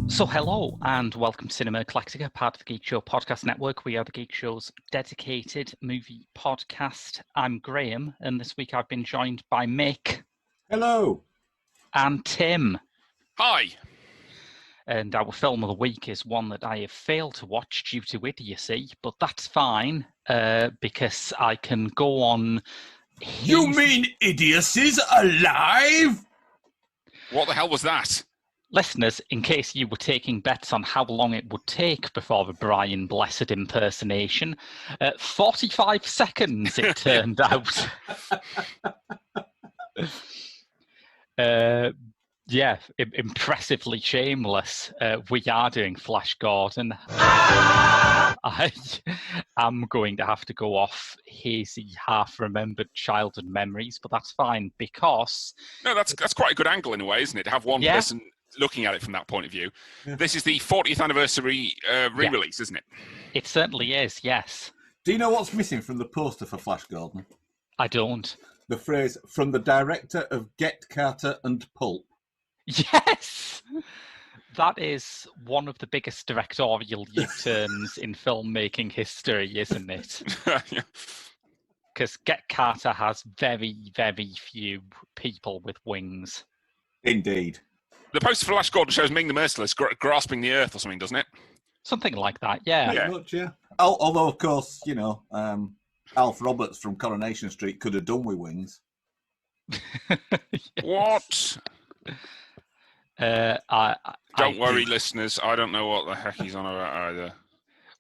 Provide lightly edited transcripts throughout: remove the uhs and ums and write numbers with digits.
So hello and welcome to Cinema Eclectica, part of the Geek Show podcast network. We are the Geek Show's dedicated movie podcast. I'm Graham, and this week I've been joined by Mick. Hello. And Tim. Hi. And our film of the week is one that I have failed to watch due to idiocy, but that's fine, because I can go on... You mean Idiocy's alive? What the hell was that? Listeners, in case you were taking bets on how long it would take before the Brian Blessed impersonation, 45 seconds it turned out. Impressively shameless. We are doing Flash Gordon. I am going to have to go off hazy, half-remembered childhood memories, but that's fine because... No, that's quite a good angle in a way, isn't it? To have one person looking at it from that point of view. Yeah. This is the 40th anniversary re-release, isn't it? It certainly is, yes. Do you know what's missing from the poster for Flash Gordon? I don't. The phrase, from the director of Get Carter and Pulp. Yes! That is one of the biggest directorial U-turns in filmmaking history, isn't it? Because Get Carter has very, very few people with wings. Indeed. The poster for Flash Gordon shows Ming the Merciless grasping the earth or something, doesn't it? Something like that, yeah. Pretty much, yeah. Although, of course, you know, Alf Roberts from Coronation Street could have done with wings. What? Don't worry, listeners. I don't know what the heck he's on about either.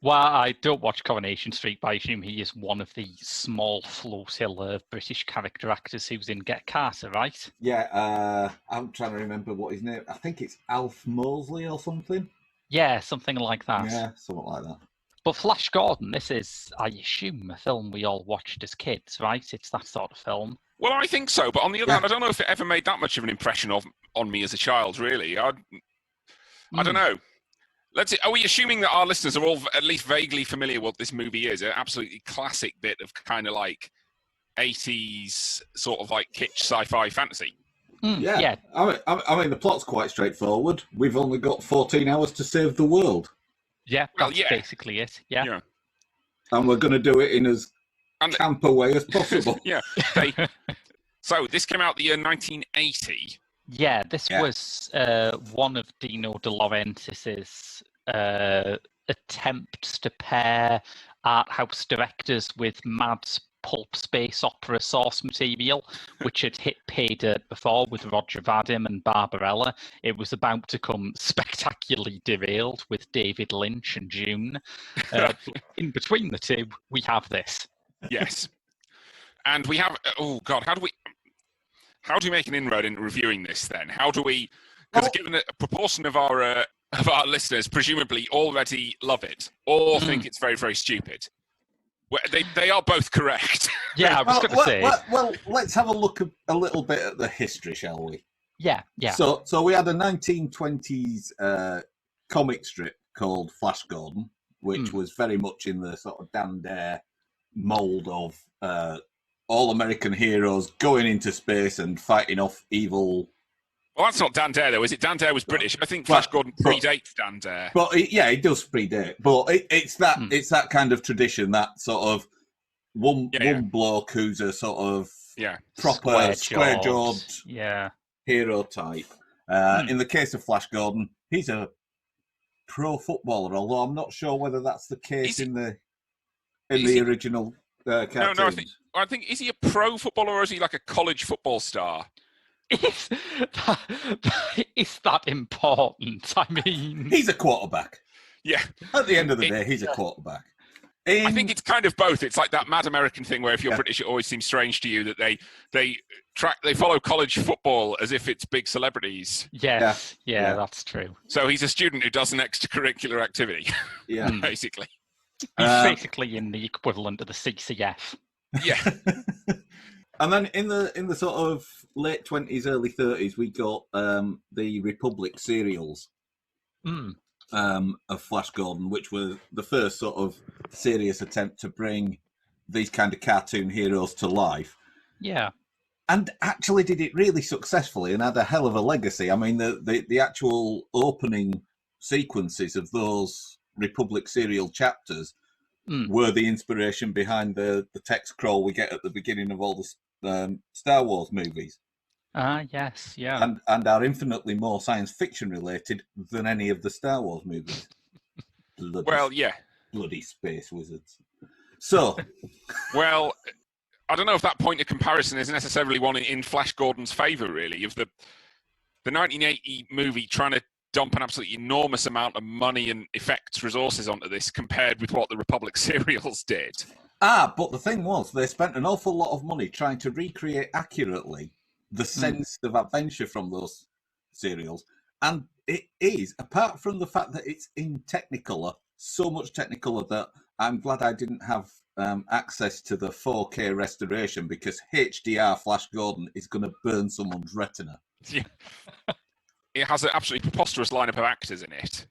Well, I don't watch Coronation Street, but I assume he is one of the small flotilla of British character actors who's in Get Carter, right? Yeah, I'm trying to remember what his name... I think it's Alf Mosley or something. Yeah, something like that. Yeah, something like that. But Flash Gordon, this is, I assume, a film we all watched as kids, right? It's that sort of film. Well, I think so, but on the other hand, I don't know if it ever made that much of an impression on me as a child, really. I don't know. Are we assuming that our listeners are all at least vaguely familiar with what this movie is? An absolutely classic bit of kind of like 80s sort of like kitsch sci-fi fantasy. Yeah. I mean, the plot's quite straightforward. We've only got 14 hours to save the world. Yeah, that's basically it. Yeah. And we're going to do it in as camp a way as possible. Yeah. So this came out the year 1980. Yeah, this was one of Dino De Laurentiis's attempts to pair art house directors with Mad's pulp space opera source material, which had hit pay dirt before with Roger Vadim and Barbarella. It was about to come spectacularly derailed with David Lynch and June. In between the two, we have this. Yes. And we have, oh God, how do we make an inroad in reviewing this then? How do we, because given a proportion of our listeners presumably already love it or think it's very, very stupid. Well, they are both correct. Yeah, I was going to say. Well, let's have a look a little bit at the history, shall we? Yeah. So we had a 1920s comic strip called Flash Gordon, which was very much in the sort of Dan Dare mould of all-American heroes going into space and fighting off evil... Well, that's not Dan Dare, though, is it? Dan Dare was British. I think Flash Gordon predates Dan Dare. But it does predate. But it's that kind of tradition, that sort of one bloke who's a sort of proper square-jawed hero type. In the case of Flash Gordon, he's a pro footballer, although I'm not sure whether that's the case in the original cartoons. No, I think is he a pro footballer or is he like a college football star? Is that important? I mean... He's a quarterback. Yeah. At the end of the day, he's a quarterback. I think it's kind of both. It's like that mad American thing where if you're British, it always seems strange to you that they follow college football as if it's big celebrities. Yes. Yeah, that's true. So he's a student who does an extracurricular activity. Yeah. Basically. He's basically in the equivalent of the CCF. Yeah. And then in the sort of late 20s, early 30s, we got the Republic serials of Flash Gordon, which were the first sort of serious attempt to bring these kind of cartoon heroes to life. Yeah. And actually did it really successfully and had a hell of a legacy. I mean, the actual opening sequences of those Republic serial chapters were the inspiration behind the text crawl we get at the beginning of all the Star Wars movies. Yes, yeah. And are infinitely more science fiction related than any of the Star Wars movies. Bloody space wizards. So, well, I don't know if that point of comparison is necessarily one in Flash Gordon's favour, really, of the 1980 movie trying to dump an absolutely enormous amount of money and effects resources onto this compared with what the Republic serials did. But the thing was, they spent an awful lot of money trying to recreate accurately the sense of adventure from those serials. And it is, apart from the fact that it's in Technicolor, so much Technicolor that I'm glad I didn't have access to the 4K restoration, because HDR Flash Gordon is going to burn someone's retina. Yeah. It has an absolutely preposterous lineup of actors in it.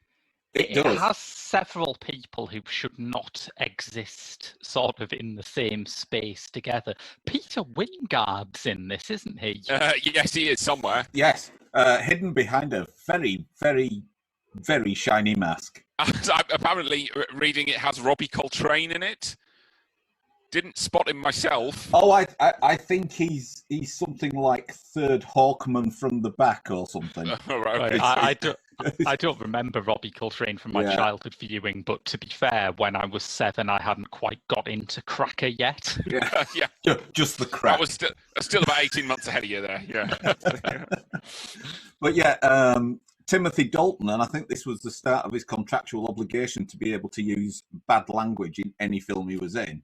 It has several people who should not exist sort of in the same space together. Peter Wyngarde's in this, isn't he? Yes, he is somewhere. Yes, hidden behind a very, very, very shiny mask. Apparently, reading it has Robbie Coltrane in it. Didn't spot him myself. Oh, I think he's something like third Hawkman from the back or something. Right. I don't remember Robbie Coltrane from my childhood viewing, but to be fair, when I was 7, I hadn't quite got into Cracker yet. Yeah, just the crack. I was still about 18 months ahead of you there. Yeah. But Timothy Dalton, and I think this was the start of his contractual obligation to be able to use bad language in any film he was in.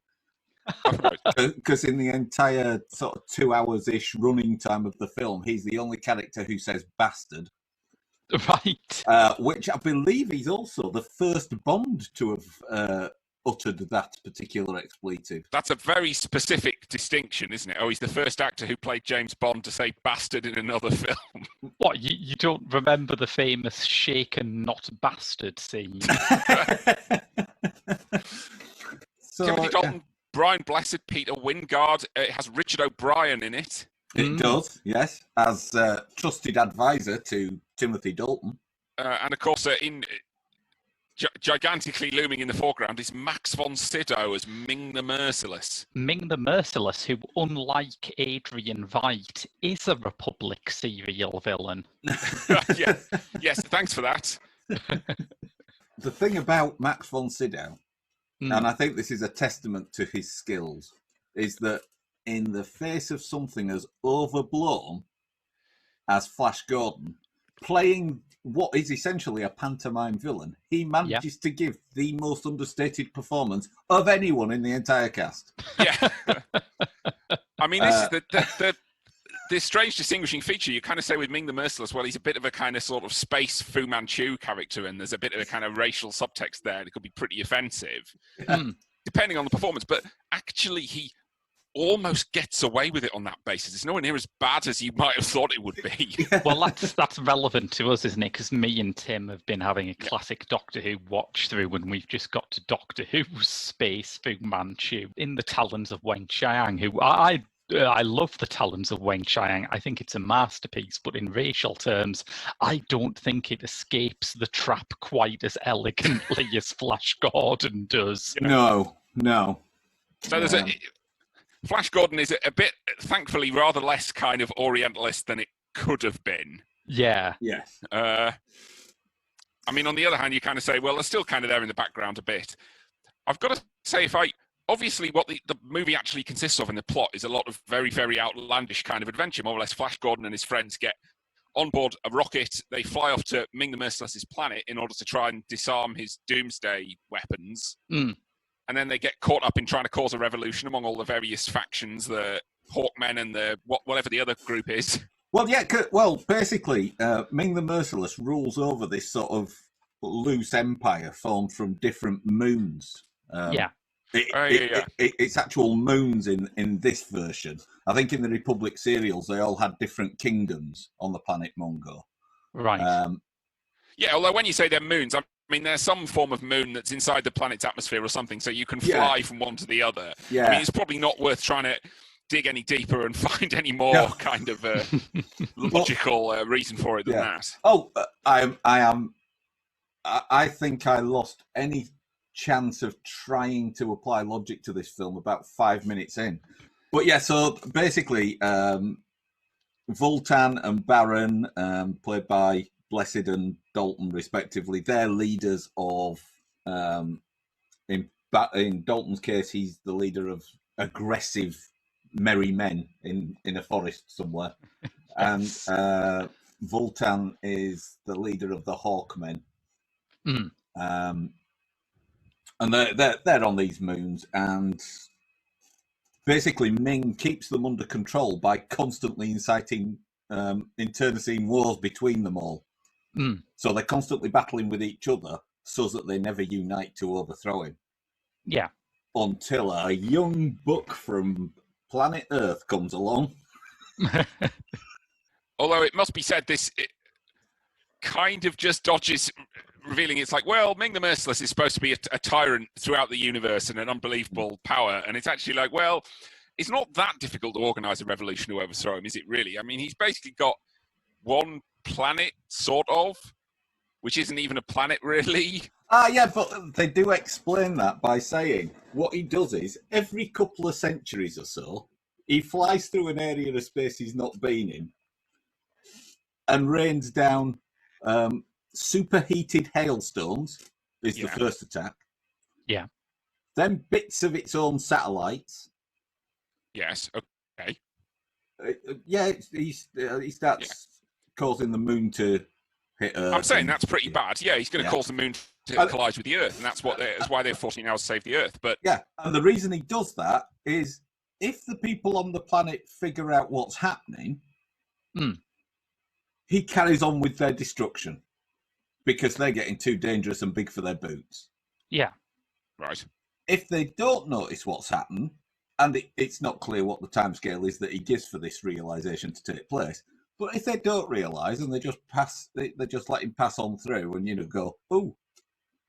Because in the entire sort of 2 hours-ish running time of the film, he's the only character who says bastard. Right. Which I believe he's also the first Bond to have uttered that particular expletive. That's a very specific distinction, isn't it? Oh, he's the first actor who played James Bond to say bastard in another film. What, you don't remember the famous shaken not bastard scene? Timothy Dalton, Brian Blessed, Peter Wyngarde. It has Richard O'Brien in it. It does, yes, as trusted advisor to Timothy Dalton. And of course, gigantically looming in the foreground is Max von Sydow as Ming the Merciless. Ming the Merciless, who, unlike Adrian Veidt, is a Republic serial villain. Yes, thanks for that. The thing about Max von Sydow, and I think this is a testament to his skills, is that in the face of something as overblown as Flash Gordon, playing what is essentially a pantomime villain, he manages to give the most understated performance of anyone in the entire cast. Yeah. I mean, this is the strange distinguishing feature. You kind of say with Ming the Merciless, well, he's a bit of a kind of sort of space Fu Manchu character, and there's a bit of a kind of racial subtext there. It could be pretty offensive, depending on the performance. But actually, he almost gets away with it on that basis. It's nowhere near as bad as you might have thought it would be. Well, that's relevant to us, isn't it? Because me and Tim have been having a classic Doctor Who watch through, and we've just got to Doctor Who's space Fu Manchu in the Talons of Weng Chiang, who I love the Talons of Weng Chiang. I think it's a masterpiece, but in racial terms, I don't think it escapes the trap quite as elegantly as Flash Gordon does. No. So there's Flash Gordon is a bit, thankfully, rather less kind of Orientalist than it could have been. Yeah. Yes. I mean, on the other hand, you kind of say, well, they're still kind of there in the background a bit. I've got to say, obviously what the movie actually consists of in the plot is a lot of very, very outlandish kind of adventure. More or less, Flash Gordon and his friends get on board a rocket. They fly off to Ming the Merciless's planet in order to try and disarm his doomsday weapons. And then they get caught up in trying to cause a revolution among all the various factions, the Hawkmen and the whatever the other group is. Well, basically, Ming the Merciless rules over this sort of loose empire formed from different moons. It's actual moons in this version. I think in the Republic serials, they all had different kingdoms on the planet Mungo. Right. Although when you say they're moons, I mean, there's some form of moon that's inside the planet's atmosphere or something, so you can fly from one to the other. Yeah. I mean, it's probably not worth trying to dig any deeper and find any more kind of logical reason for it than that. Oh, I think I lost any chance of trying to apply logic to this film about 5 minutes in. But yeah, so basically, Vultan and Baron, played by Blessed and Dalton, respectively, they're leaders of. In Dalton's case, he's the leader of aggressive, merry men in a forest somewhere, and Vultan is the leader of the Hawkmen. And they're on these moons, and basically Ming keeps them under control by constantly inciting internecine wars between them all. So they're constantly battling with each other so that they never unite to overthrow him. Yeah. Until a young buck from planet Earth comes along. Although it must be said, it kind of just dodges revealing it's like, well, Ming the Merciless is supposed to be a tyrant throughout the universe and an unbelievable power. And it's actually like, well, it's not that difficult to organise a revolution to overthrow him, is it really? I mean, he's basically got one planet, sort of, which isn't even a planet, really. Yeah, but they do explain that by saying what he does is every couple of centuries or so, he flies through an area of space he's not been in and rains down superheated hailstones is the first attack. Yeah. Then bits of its own satellites. Yes, okay. He starts causing the moon to hit Earth. I'm saying that's pretty bad. Yeah, he's going to cause the moon to collide with the Earth, and that's why they're 14 hours to save the Earth. But and the reason he does that is if the people on the planet figure out what's happening, he carries on with their destruction because they're getting too dangerous and big for their boots. Yeah. Right. If they don't notice what's happened, and it's not clear what the timescale is that he gives for this realization to take place, but if they don't realize and they just let him pass on through and go, oh,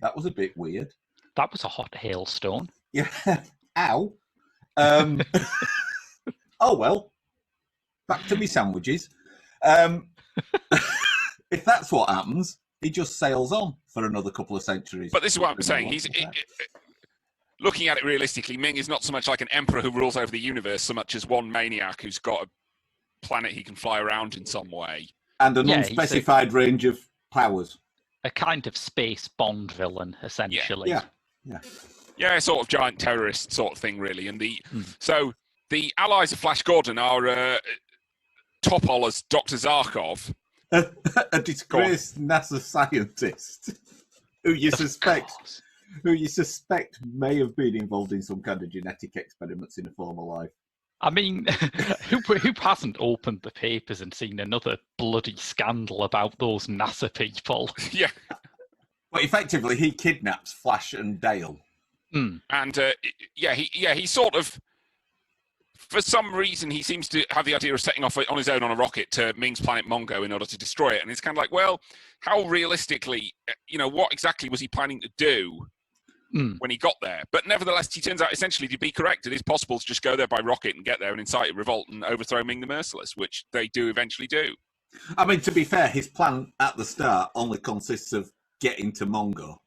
that was a bit weird. That was a hot hailstone. Yeah. Ow. Oh well. Back to me sandwiches. If that's what happens, he just sails on for another couple of centuries. But this is what I'm saying. Looking at it realistically, Ming is not so much like an emperor who rules over the universe, so much as one maniac who's got a planet he can fly around in some way. And an unspecified range of powers. A kind of space Bond villain, essentially. Yeah, sort of giant terrorist sort of thing, really. And so the allies of Flash Gordon are Topol as Dr. Zarkov. A disgraced NASA scientist who you suspect may have been involved in some kind of genetic experiments in a former life. I mean, who hasn't opened the papers and seen another bloody scandal about those NASA people? Yeah. But effectively, he kidnaps Flash and Dale. And he sort of, for some reason, he seems to have the idea of setting off on his own on a rocket to Ming's planet Mongo in order to destroy it. And it's kind of like, well, how realistically, what exactly was he planning to do when he got there? But nevertheless, he turns out essentially to be correct. It is possible to just go there by rocket and get there and incite a revolt and overthrow Ming the Merciless, which they do eventually do. I mean, to be fair, his plan at the start only consists of getting to Mongo.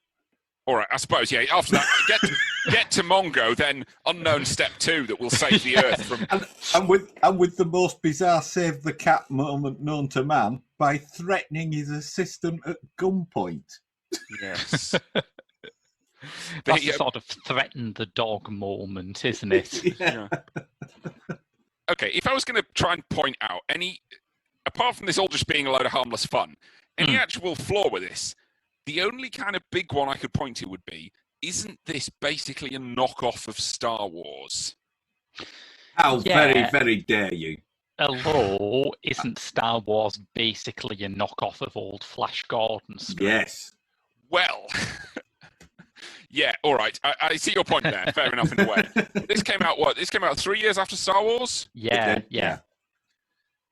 All right, I suppose, yeah. After that, get to Mongo, then unknown step 2 that will save the Earth from... And with the most bizarre save the cat moment known to man by threatening his assistant at gunpoint. Yes. That's a sort of threaten the dog moment, isn't it? Yeah. Okay, if I was going to try and point out apart from this all just being a load of harmless fun, any actual flaw with this, the only kind of big one I could point to would be, isn't this basically a knockoff of Star Wars? How very, very dare you. Hello, isn't Star Wars basically a knockoff of old Flash Gordon stuff? Yes. Well, yeah, all right. I see your point there. Fair enough in a way. This came out 3 years after Star Wars? Yeah.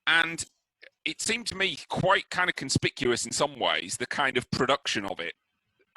And it seemed to me quite kind of conspicuous in some ways, the kind of production of it.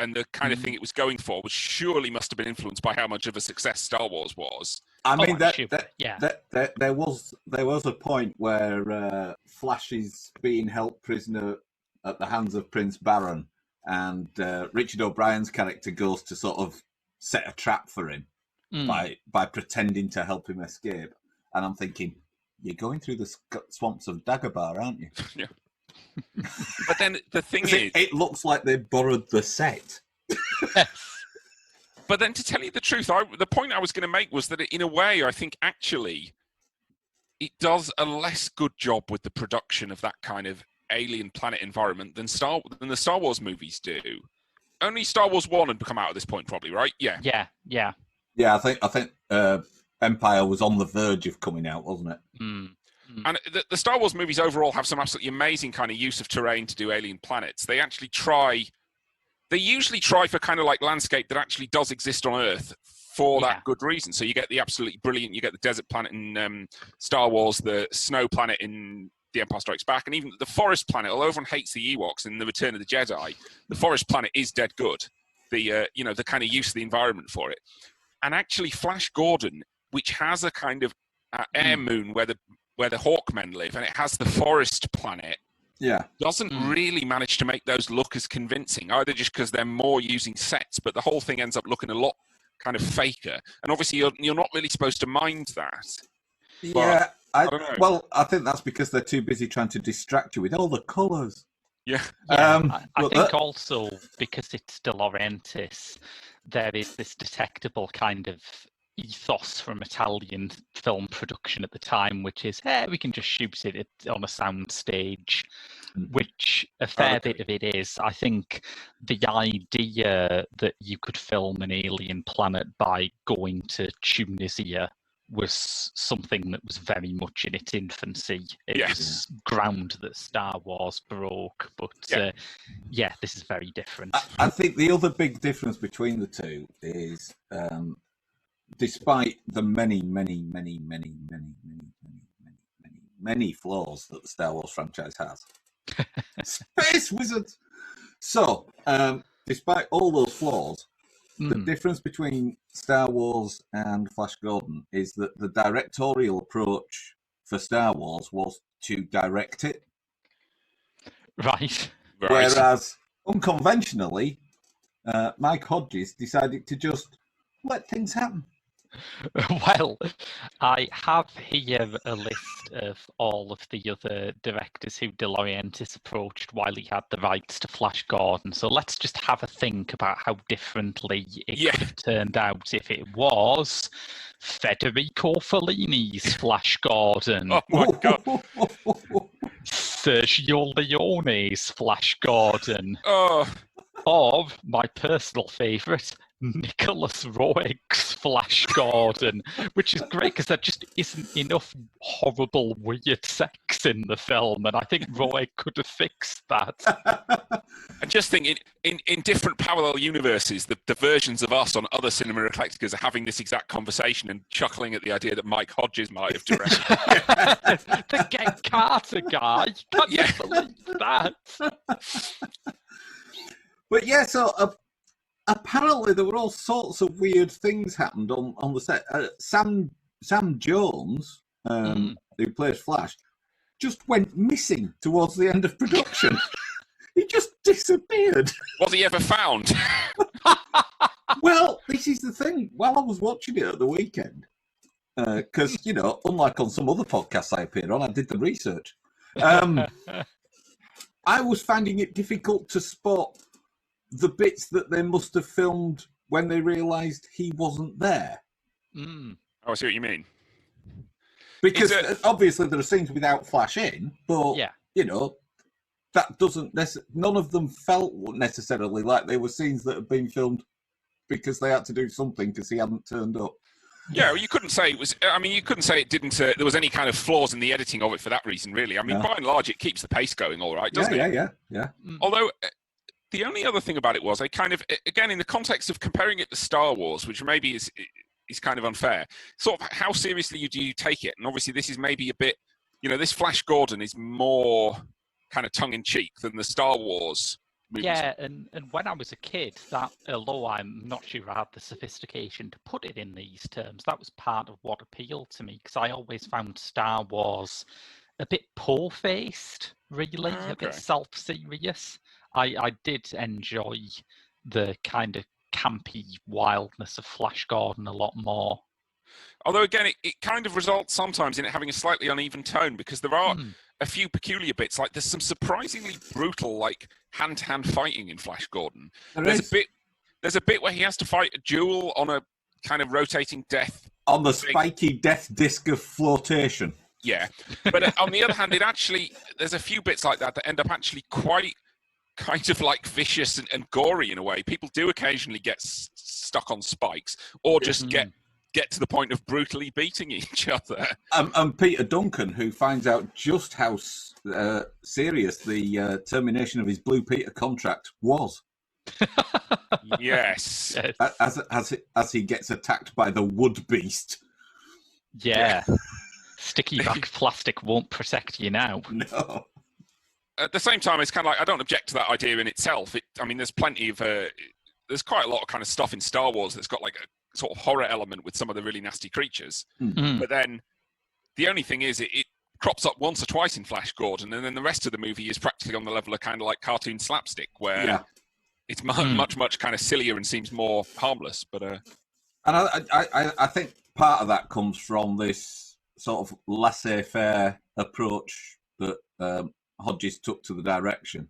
and the kind of thing it was going for was surely must have been influenced by how much of a success Star Wars was. I mean, there was a point where Flash is being held prisoner at the hands of Prince Baron, and Richard O'Brien's character goes to sort of set a trap for him by pretending to help him escape. And I'm thinking, you're going through the swamps of Dagobah, aren't you? Yeah. But then the thing is, it looks like they borrowed the set. But then, to tell you the truth, the point I was going to make was that in a way, I think actually it does a less good job with the production of that kind of alien planet environment than the Star Wars movies do. Only Star Wars 1 had come out at this point, probably, right? Yeah. Yeah. I think Empire was on the verge of coming out, wasn't it? And the Star Wars movies overall have some absolutely amazing kind of use of terrain to do alien planets. They actually try. They usually try for kind of like landscape that actually does exist on Earth for that good reason. So you get the absolutely brilliant, you get the desert planet in Star Wars, the snow planet in The Empire Strikes Back, and even the forest planet. Although everyone hates the Ewoks in The Return of the Jedi, the forest planet is dead good. The the kind of use of the environment for it. And actually Flash Gordon, which has a kind of air moon where the Hawkmen live, and it has the forest planet, doesn't really manage to make those look as convincing, either just because they're more using sets, but the whole thing ends up looking a lot kind of faker. And obviously you're not really supposed to mind that. Yeah, I think that's because they're too busy trying to distract you with all the colours. Yeah. I think also because it's De Laurentiis, there is this detectable kind of ethos from Italian film production at the time, which is, we can just shoot it on a sound stage, which a fair bit of it is. I think the idea that you could film an alien planet by going to Tunisia was something that was very much in its infancy. It was ground that Star Wars broke, but this is very different. I think the other big difference between the two is despite the many flaws that the Star Wars franchise has. Space Wizards! So, despite all those flaws, the difference between Star Wars and Flash Gordon is that the directorial approach for Star Wars was to direct it. Right. Whereas, unconventionally, Mike Hodges decided to just let things happen. Well, I have here a list of all of the other directors who De Laurentiis approached while he had the rights to Flash Gordon. So let's just have a think about how differently it could have turned out if it was Federico Fellini's Flash Gordon. Oh my God. Sergio Leone's Flash Gordon. Oh. Or my personal favourite, Nicholas Roeg's Flash Gordon, which is great because there just isn't enough horrible, weird sex in the film, and I think Roeg could have fixed that. I just think in different parallel universes, the versions of us on other Cinema Eclecticas are having this exact conversation and chuckling at the idea that Mike Hodges might have directed. The Get Carter guy, can't you believe that? But yeah, so apparently there were all sorts of weird things happened on the set. Sam Jones, who plays Flash, just went missing towards the end of production. He just disappeared. Was he ever found? Well, this is the thing. While I was watching it at the weekend, because, unlike on some other podcasts I appear on, I did the research. I was finding it difficult to spot the bits that they must have filmed when they realised he wasn't there. Oh, I see what you mean. Because obviously there are scenes without Flash in, but, that doesn't none of them felt necessarily like they were scenes that had been filmed because they had to do something because he hadn't turned up. Yeah, well, you couldn't say it was. I mean, you couldn't say it didn't. There was any kind of flaws in the editing of it for that reason, really. I mean, by and large, it keeps the pace going, all right, doesn't it? Yeah. Although the only other thing about it was, I kind of, again, in the context of comparing it to Star Wars, which maybe is kind of unfair. Sort of, how seriously do you take it? And obviously, this is maybe a bit. This Flash Gordon is more kind of tongue in cheek than the Star Wars movies. Yeah, and when I was a kid, that, although I'm not sure I had the sophistication to put it in these terms, that was part of what appealed to me, because I always found Star Wars a bit poor-faced, really, a bit self-serious. I did enjoy the kind of campy wildness of Flash Gordon a lot more. Although, again, it kind of results sometimes in it having a slightly uneven tone, because there are a few peculiar bits. Like, there's some surprisingly brutal, like, hand-to-hand fighting in Flash Gordon. There's a bit where he has to fight a duel on a kind of rotating death. On the spiky death disc of flotation. Yeah. But on the other hand, there's a few bits like that end up actually quite kind of like vicious and gory in a way. People do occasionally get stuck on spikes, or just get to the point of brutally beating each other. And Peter Duncan, who finds out just how serious the termination of his Blue Peter contract was. Yes. As he gets attacked by the wood beast. Yeah. Sticky back plastic won't protect you now. No. At the same time, it's kind of like, I don't object to that idea in itself. There's plenty of... there's quite a lot of kind of stuff in Star Wars that's got like a sort of horror element with some of the really nasty creatures. But then the only thing is it crops up once or twice in Flash Gordon, and then the rest of the movie is practically on the level of kind of like cartoon slapstick, where it's much kind of sillier and seems more harmless. But and I think part of that comes from this sort of laissez-faire approach that Hodges took to the direction.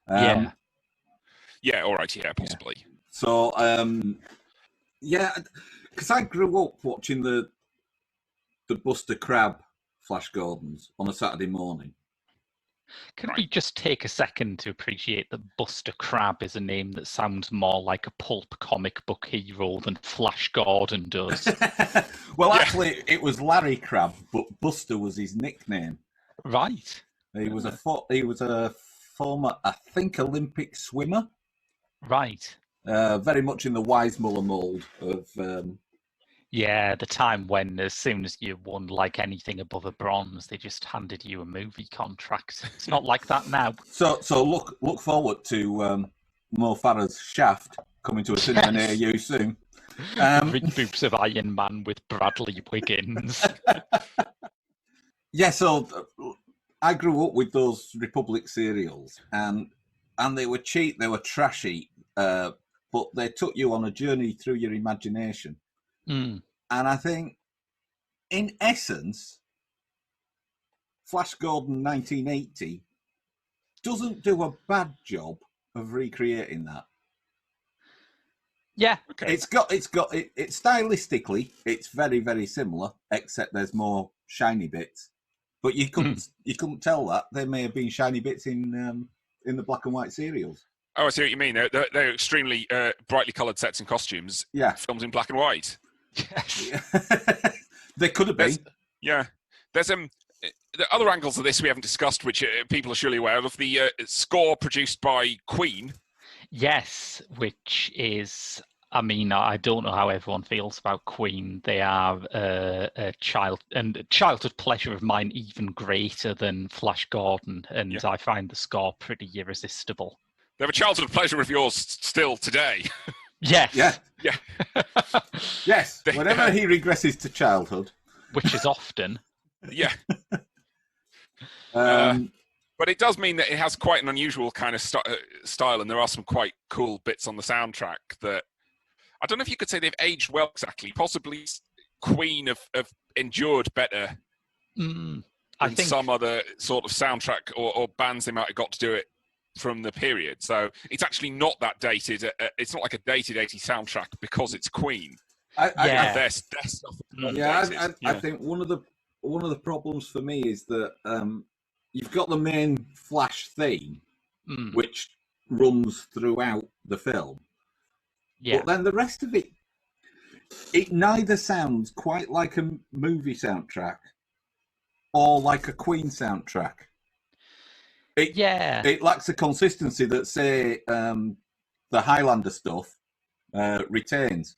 Yeah, all right, yeah, possibly. Yeah. So, because I grew up watching the Buster Crabbe Flash Gordons on a Saturday morning. Can we just take a second to appreciate that Buster Crabbe is a name that sounds more like a pulp comic book hero than Flash Gordon does? Well, actually, it was Larry Crabbe, but Buster was his nickname. Right. He was a former, I think, Olympic swimmer. Right. Very much in the Weissmuller mould of... the time when as soon as you won like anything above a bronze, they just handed you a movie contract. It's not like that now. So look forward to Mo Farah's Shaft coming to a cinema near you soon. Reboots of Iron Man with Bradley Wiggins. So I grew up with those Republic serials, and they were cheap, they were trashy, but they took you on a journey through your imagination. And I think, in essence, Flash Gordon 1980 doesn't do a bad job of recreating that. Yeah, okay. It's stylistically, it's very, very similar, except there's more shiny bits. But you couldn't tell that there may have been shiny bits in the black and white serials. Oh, I see what you mean. They're extremely brightly coloured sets and costumes. Yeah, films in black and white. Yes. They could have been. There's the other angles of this we haven't discussed, which people are surely aware of. The score produced by Queen. Yes, which is, I don't know how everyone feels about Queen. They are a childhood pleasure of mine, even greater than Flash Gordon, and I find the score pretty irresistible. They're a childhood pleasure of yours still today. Yes. Yeah. Yes. Whenever he regresses to childhood, which is often. Yeah. But it does mean that it has quite an unusual kind of style, and there are some quite cool bits on the soundtrack that I don't know if you could say they've aged well exactly. Possibly Queen have endured better than some other sort of soundtrack or bands they might have got to do it from the period. So it's actually not that dated. It's not like a dated 80s soundtrack because it's Queen. I think one of the problems for me is that you've got the main Flash theme, which runs throughout the film. Yeah. But then the rest of it neither sounds quite like a movie soundtrack or like a Queen soundtrack. It lacks the consistency that, say, the Highlander stuff retains.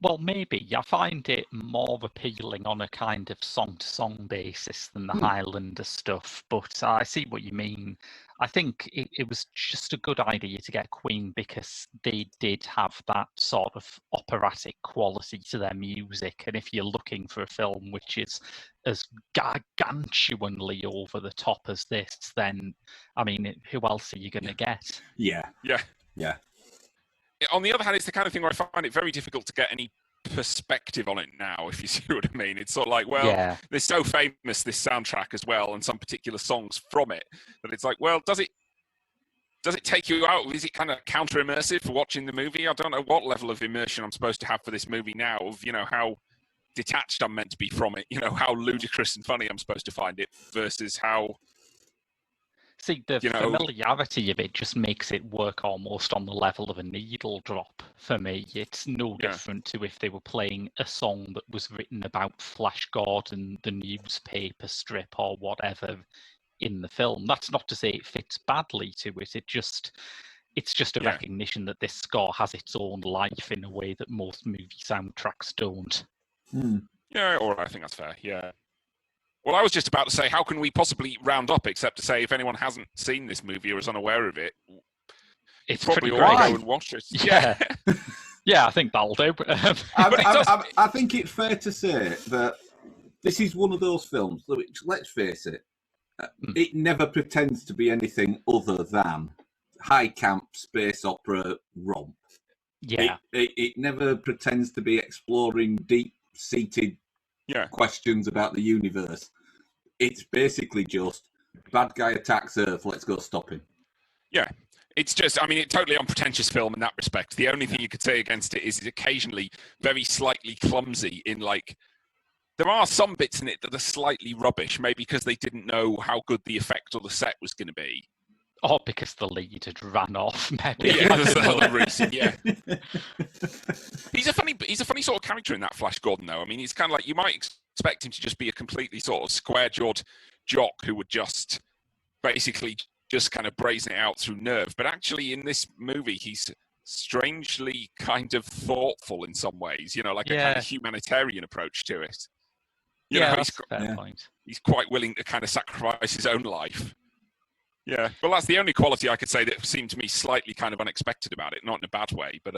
Well, maybe. I find it more appealing on a kind of song-to-song basis than the Highlander stuff, but I see what you mean. I think it was just a good idea to get Queen because they did have that sort of operatic quality to their music, and if you're looking for a film which is as gargantuanly over the top as this, then, I mean, who else are you going to get? Yeah. On the other hand, it's the kind of thing where I find it very difficult to get any perspective on it now, if you see what I mean. It's sort of like, well, they're so famous, this soundtrack as well, and some particular songs from it, that it's like, well, does it take you out? Is it kind of counter-immersive for watching the movie? I don't know what level of immersion I'm supposed to have for this movie now, of, how detached I'm meant to be from it, how ludicrous and funny I'm supposed to find it, versus how... See, the familiarity of it just makes it work almost on the level of a needle drop for me. It's no different to if they were playing a song that was written about Flash Gordon, the newspaper strip or whatever in the film. That's not to say it fits badly to it. It's just a recognition that this score has its own life in a way that most movie soundtracks don't. Yeah, I think that's fair, yeah. Well, I was just about to say, how can we possibly round up except to say if anyone hasn't seen this movie or is unaware of it, it's probably all go and watch it. Yeah. Yeah, I think that'll do. I think it's fair to say that this is one of those films, which, let's face it, it never pretends to be anything other than high camp space opera romp. Yeah. It never pretends to be exploring deep-seated questions about the universe. It's basically just bad guy attacks Earth, let's go stop him. Yeah. It's just, it's totally unpretentious film in that respect. The only thing you could say against it is it's occasionally very slightly clumsy in, like, there are some bits in it that are slightly rubbish, maybe because they didn't know how good the effect or the set was going to be. Or because the lead had ran off, maybe. Yeah, there's another reason, yeah. He's a funny sort of character in that Flash Gordon, though. He's kind of like, you might expect him to just be a completely sort of square-jawed jock who would just basically just kind of brazen it out through nerve. But actually, in this movie, he's strangely kind of thoughtful in some ways, a kind of humanitarian approach to it. That's a fair point. He's quite willing to kind of sacrifice his own life. Yeah, well, that's the only quality I could say that seemed to me slightly kind of unexpected about it, not in a bad way, but...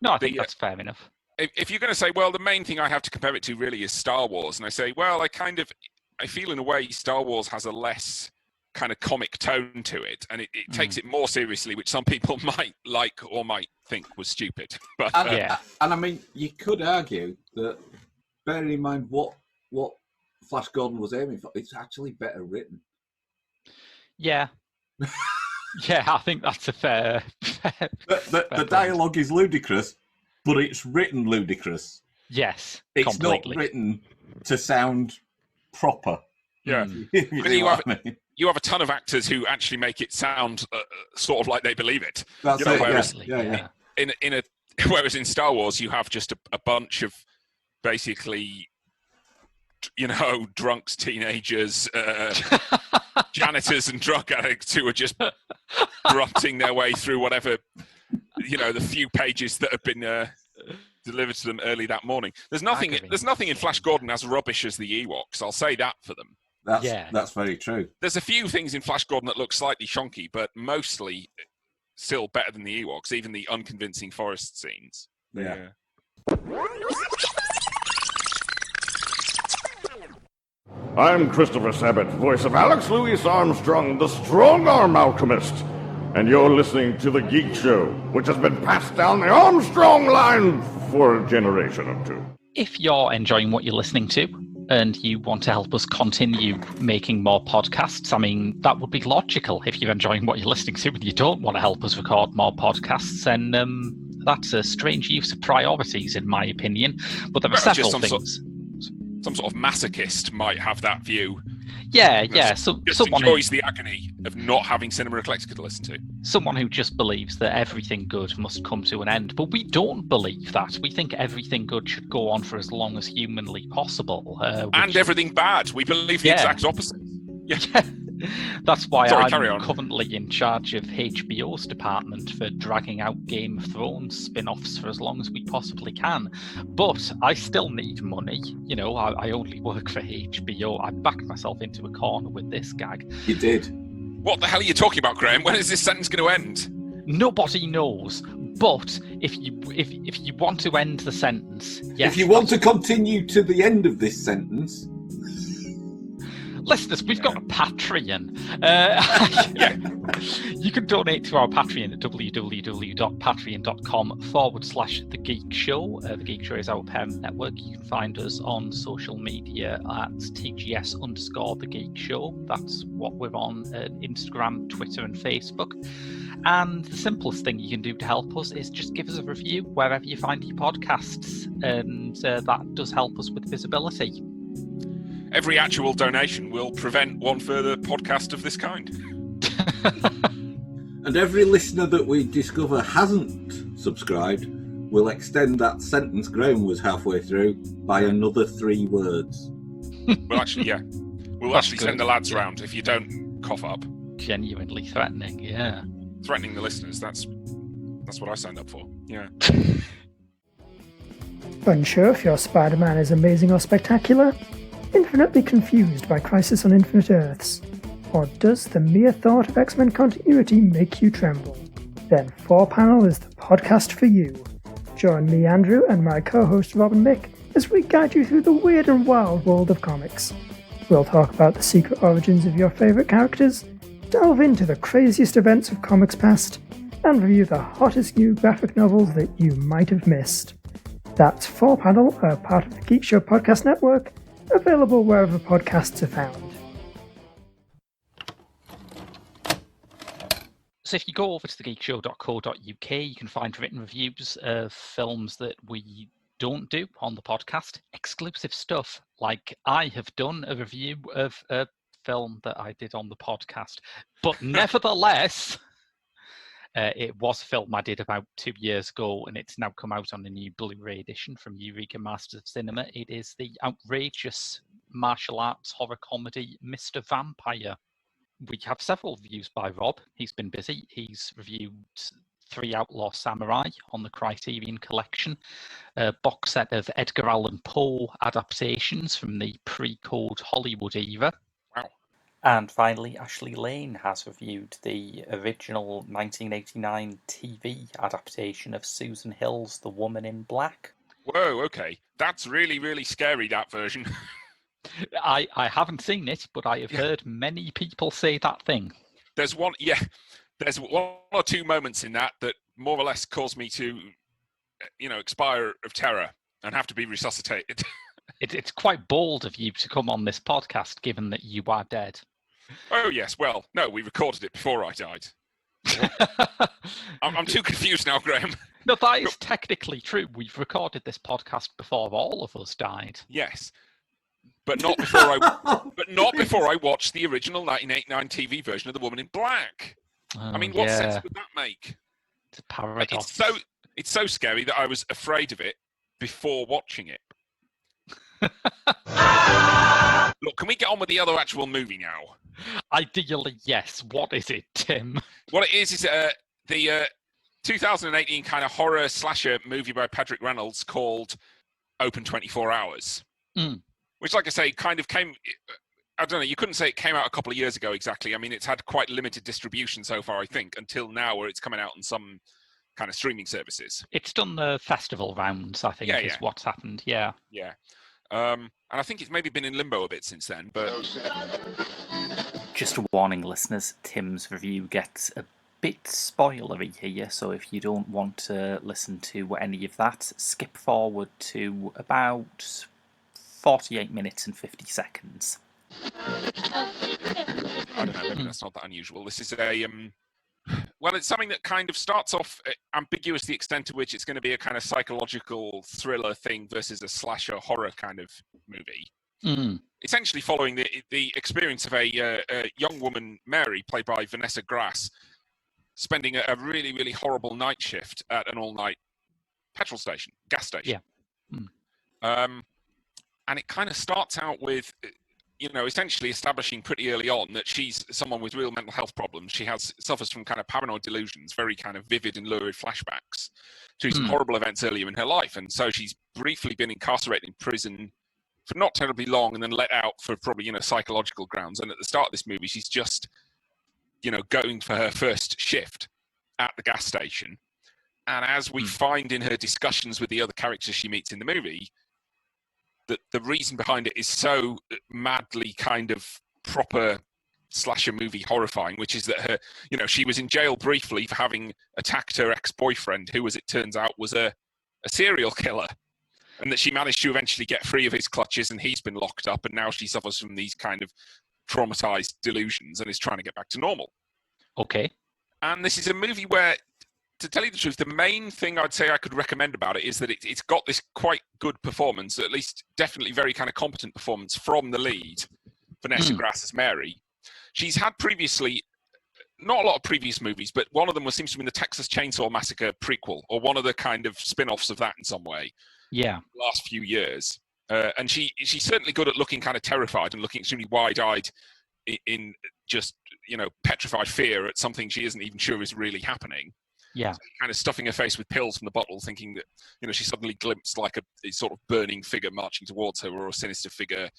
No, I think that's fair enough. If you're going to say, well, the main thing I have to compare it to really is Star Wars, and I say, well, I feel in a way Star Wars has a less kind of comic tone to it, and it takes it more seriously, which some people might like or might think was stupid. But and you could argue that, bearing in mind what Flash Gordon was aiming for, it's actually better written. Yeah. Yeah, I think that's a fair the dialogue is ludicrous, but it's written ludicrous. Yes, it's completely. Not written to sound proper. Yeah. You have a ton of actors who actually make it sound sort of like they believe it. That's it. Whereas in Star Wars, you have just a bunch of basically, drunks, teenagers, janitors and drug addicts who are just grunting their way through whatever, the few pages that have been delivered to them early that morning. There's nothing in Flash Gordon as rubbish as the Ewoks. I'll say that for them. That's very true. There's a few things in Flash Gordon that look slightly shonky, but mostly still better than the Ewoks, even the unconvincing forest scenes. Yeah. I'm Christopher Sabat, voice of Alex Louis Armstrong, the strong-arm alchemist. And you're listening to The Geek Show, which has been passed down the Armstrong line for a generation or two. If you're enjoying what you're listening to and you want to help us continue making more podcasts, that would be logical. If you're enjoying what you're listening to and you don't want to help us record more podcasts, then that's a strange use of priorities, in my opinion. But there are several things. Some sort of masochist might have that view. Yeah. So someone enjoys the agony of not having Cinema Eclectica to listen to. Someone who just believes that everything good must come to an end. But we don't believe that. We think everything good should go on for as long as humanly possible. And everything bad. We believe the exact opposite. Yeah. That's why I'm currently in charge of HBO's department for dragging out Game of Thrones spin-offs for as long as we possibly can. But I still need money. You know, I only work for HBO. I backed myself into a corner with this gag. You did. What the hell are you talking about, Graham? When is this sentence going to end? Nobody knows. But if you want to end the sentence, yes. If you want to continue to the end of this sentence. Listeners, we've got a Patreon. You can donate to our Patreon at www.patreon.com/The Geek Show. The Geek Show is our parent network. You can find us on social media at TGS_The Geek Show. That's what we're on Instagram, Twitter, and Facebook. And the simplest thing you can do to help us is just give us a review wherever you find your podcasts. And that does help us with visibility. Every actual donation will prevent one further podcast of this kind. And every listener that we discover hasn't subscribed will extend that sentence Graham was halfway through by another 3 words. Well, actually, yeah. We'll actually send the lads round if you don't cough up. Genuinely threatening, yeah. Threatening the listeners, that's what I signed up for, yeah. Unsure if your Spider-Man is amazing or spectacular? Infinitely confused by Crisis on Infinite Earths? Or does the mere thought of X-Men continuity make you tremble? Then 4Panel is the podcast for you. Join me, Andrew, and my co-host Rob and Mick as we guide you through the weird and wild world of comics. We'll talk about the secret origins of your favourite characters, delve into the craziest events of comics past, and review the hottest new graphic novels that you might have missed. That's 4Panel, a part of the Geek Show Podcast Network, available wherever podcasts are found. So if you go over to thegeekshow.co.uk, you can find written reviews of films that we don't do on the podcast. Exclusive stuff, like I have done a review of a film that I did on the podcast. But nevertheless, it was a film I did about 2 years ago, and it's now come out on a new Blu-ray edition from Eureka Masters of Cinema. It is the outrageous martial arts horror comedy Mr. Vampire. We have several reviews by Rob. He's been busy. He's reviewed 3 Outlaw Samurai on the Criterion Collection, a box set of Edgar Allan Poe adaptations from the pre-code Hollywood era. Wow. And finally, Ashley Lane has reviewed the original 1989 TV adaptation of Susan Hill's The Woman in Black. Whoa, okay. That's really, really scary, that version. I haven't seen it, but I have heard many people say that thing. There's one or two moments in that more or less cause me to, expire of terror and have to be resuscitated. It's quite bold of you to come on this podcast, given that you are dead. Oh, yes. Well, no, we recorded it before I died. I'm too confused now, Graham. No, that is technically true. We've recorded this podcast before all of us died. Yes. But not before I watched the original 1989 TV version of The Woman in Black. I mean, what sense would that make? It's a paradox. It's so scary that I was afraid of it before watching it. Look, can we get on with the other actual movie now? Ideally, yes. What is it, Tim? What it is the 2018 kind of horror slasher movie by Patrick Reynolds called Open 24 Hours. Mm. Which, like I say, kind of came... I don't know, you couldn't say it came out a couple of years ago exactly. I mean, it's had quite limited distribution so far, I think, until now, where it's coming out on some kind of streaming services. It's done the festival rounds, I think, is what's happened, yeah. Yeah. And I think it's maybe been in limbo a bit since then, but... Just a warning, listeners, Tim's review gets a bit spoilery here, so if you don't want to listen to any of that, skip forward to about 48 minutes and 50 seconds. I don't know, maybe that's not that unusual. This is it's something that kind of starts off ambiguous, the extent to which it's going to be a kind of psychological thriller thing versus a slasher horror kind of movie. Mm. Essentially following the experience of a young woman, Mary, played by Vanessa Grass, spending a really, really horrible night shift at an all-night gas station. Yeah. Mm. And it kind of starts out with essentially establishing pretty early on that she's someone with real mental health problems. She suffers from kind of paranoid delusions, very kind of vivid and lurid flashbacks to some horrible events earlier in her life. And so she's briefly been incarcerated in prison for not terribly long and then let out for probably, psychological grounds. And at the start of this movie, she's just, going for her first shift at the gas station. And as we find in her discussions with the other characters she meets in the movie, that the reason behind it is so madly kind of proper slasher movie horrifying, which is that her, she was in jail briefly for having attacked her ex-boyfriend, who, as it turns out, was a serial killer, and that she managed to eventually get free of his clutches, and he's been locked up, and now she suffers from these kind of traumatized delusions and is trying to get back to normal. Okay. And this is a movie where, to tell you the truth, the main thing I'd say I could recommend about it is that it's got this quite good performance, at least definitely very kind of competent performance from the lead, Vanessa Grass as Mary. She's had previously, not a lot of previous movies, but one of them seems to be the Texas Chainsaw Massacre prequel, or one of the kind of spin-offs of that in some way. Yeah. The last few years. And she's certainly good at looking kind of terrified and looking extremely wide-eyed in just, petrified fear at something she isn't even sure is really happening. Yeah. So kind of stuffing her face with pills from the bottle, thinking that, she suddenly glimpsed like a sort of burning figure marching towards her, or a sinister figure,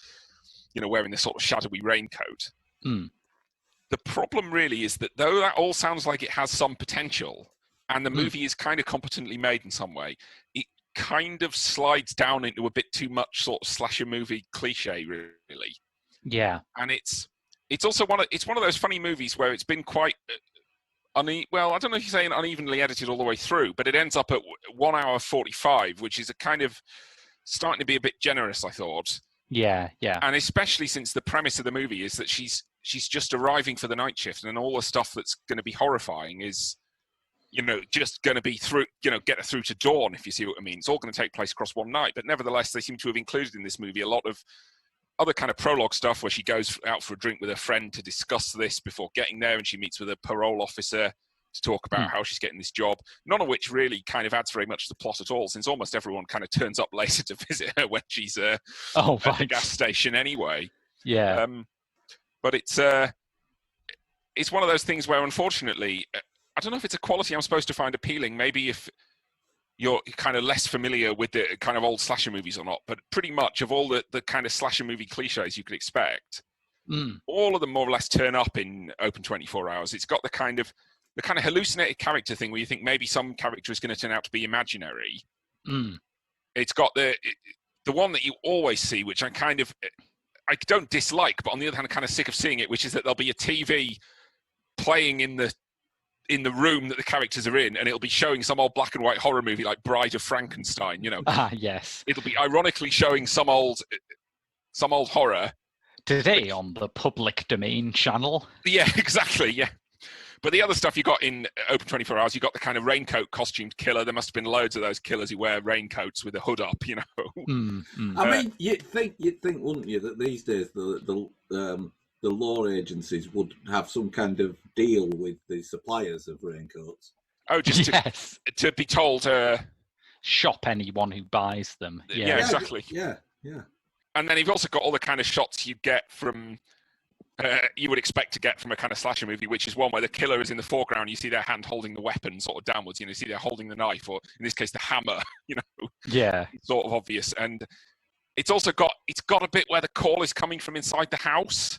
wearing this sort of shadowy raincoat. The problem really is that though that all sounds like it has some potential, and the movie is kind of competently made in some way, it kind of slides down into a bit too much sort of slasher movie cliche, really. Yeah. And it's also one of those funny movies where it's been quite well, I don't know if you're saying unevenly edited all the way through, but it ends up at 1 hour 45, which is a kind of starting to be a bit generous, I thought. Yeah. And especially since the premise of the movie is that she's just arriving for the night shift, and all the stuff that's going to be horrifying is, just going to be through, get her through to dawn, if you see what I mean. It's all going to take place across one night. But nevertheless, they seem to have included in this movie a lot of other kind of prologue stuff where she goes out for a drink with her friend to discuss this before getting there, and she meets with a parole officer to talk about how she's getting this job, none of which really kind of adds very much to the plot at all, since almost everyone kind of turns up later to visit her when she's at the gas station anyway. Yeah. But it's one of those things where, unfortunately, I don't know if it's a quality I'm supposed to find appealing. Maybe if you're kind of less familiar with the kind of old slasher movies or not, but pretty much of all the kind of slasher movie cliches you could expect, all of them more or less turn up in Open 24 Hours. It's got the kind of hallucinated character thing where you think maybe some character is going to turn out to be imaginary. It's got the one that you always see, which I don't dislike, but on the other hand, I'm kind of sick of seeing it, which is that there'll be a TV playing in the room that the characters are in, and it'll be showing some old black and white horror movie like Bride of Frankenstein, Yes. It'll be ironically showing some old horror. Today on the Public Domain channel. Yeah, exactly, yeah. But the other stuff you got in Open 24 Hours, you got the kind of raincoat costumed killer. There must have been loads of those killers who wear raincoats with a hood up, I mean, you'd think, wouldn't you, that these days the law agencies would have some kind of deal with the suppliers of raincoats. Oh, just to be told, shop anyone who buys them. Yeah, exactly. Yeah. And then you've also got all the kind of shots you get from. You would expect to get from a kind of slasher movie, which is one where the killer is in the foreground. You see their hand holding the weapon sort of downwards. You see they're holding the knife, or in this case, the hammer. Yeah, it's sort of obvious. And it's also got a bit where the call is coming from inside the house.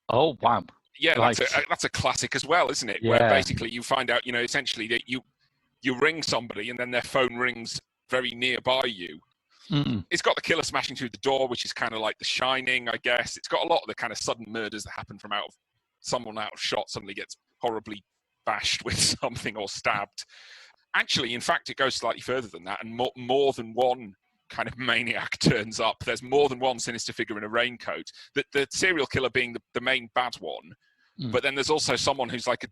Oh wow! Yeah, that's a classic as well, isn't it? Yeah. Where basically you find out, essentially that you ring somebody and then their phone rings very nearby you. It's got the killer smashing through the door, which is kind of like The Shining, I guess. It's got a lot of the kind of sudden murders that happen from someone out of shot suddenly gets horribly bashed with something or stabbed. Actually, in fact, it goes slightly further than that, and more than one kind of maniac turns up. There's more than one sinister figure in a raincoat. The serial killer being the main bad one, but then there's also someone who's like a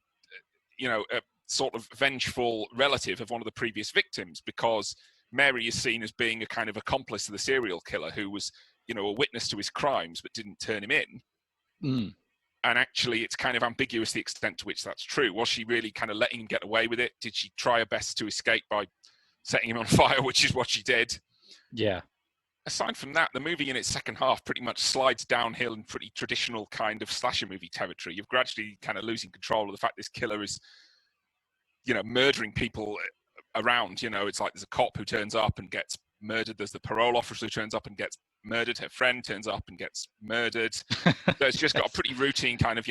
sort of vengeful relative of one of the previous victims, because Mary is seen as being a kind of accomplice to the serial killer who was, a witness to his crimes but didn't turn him in. And actually, it's kind of ambiguous the extent to which that's true. Was she really kind of letting him get away with it? Did she try her best to escape by setting him on fire, which is what she did? Yeah. aside from that, the movie in its second half pretty much slides downhill in pretty traditional kind of slasher movie territory. You're gradually kind of losing control of the fact this killer is, murdering people around. It's like there's a cop who turns up and gets murdered. There's the parole officer who turns up and gets murdered. Her friend turns up and gets murdered. So it's just got a pretty routine kind of,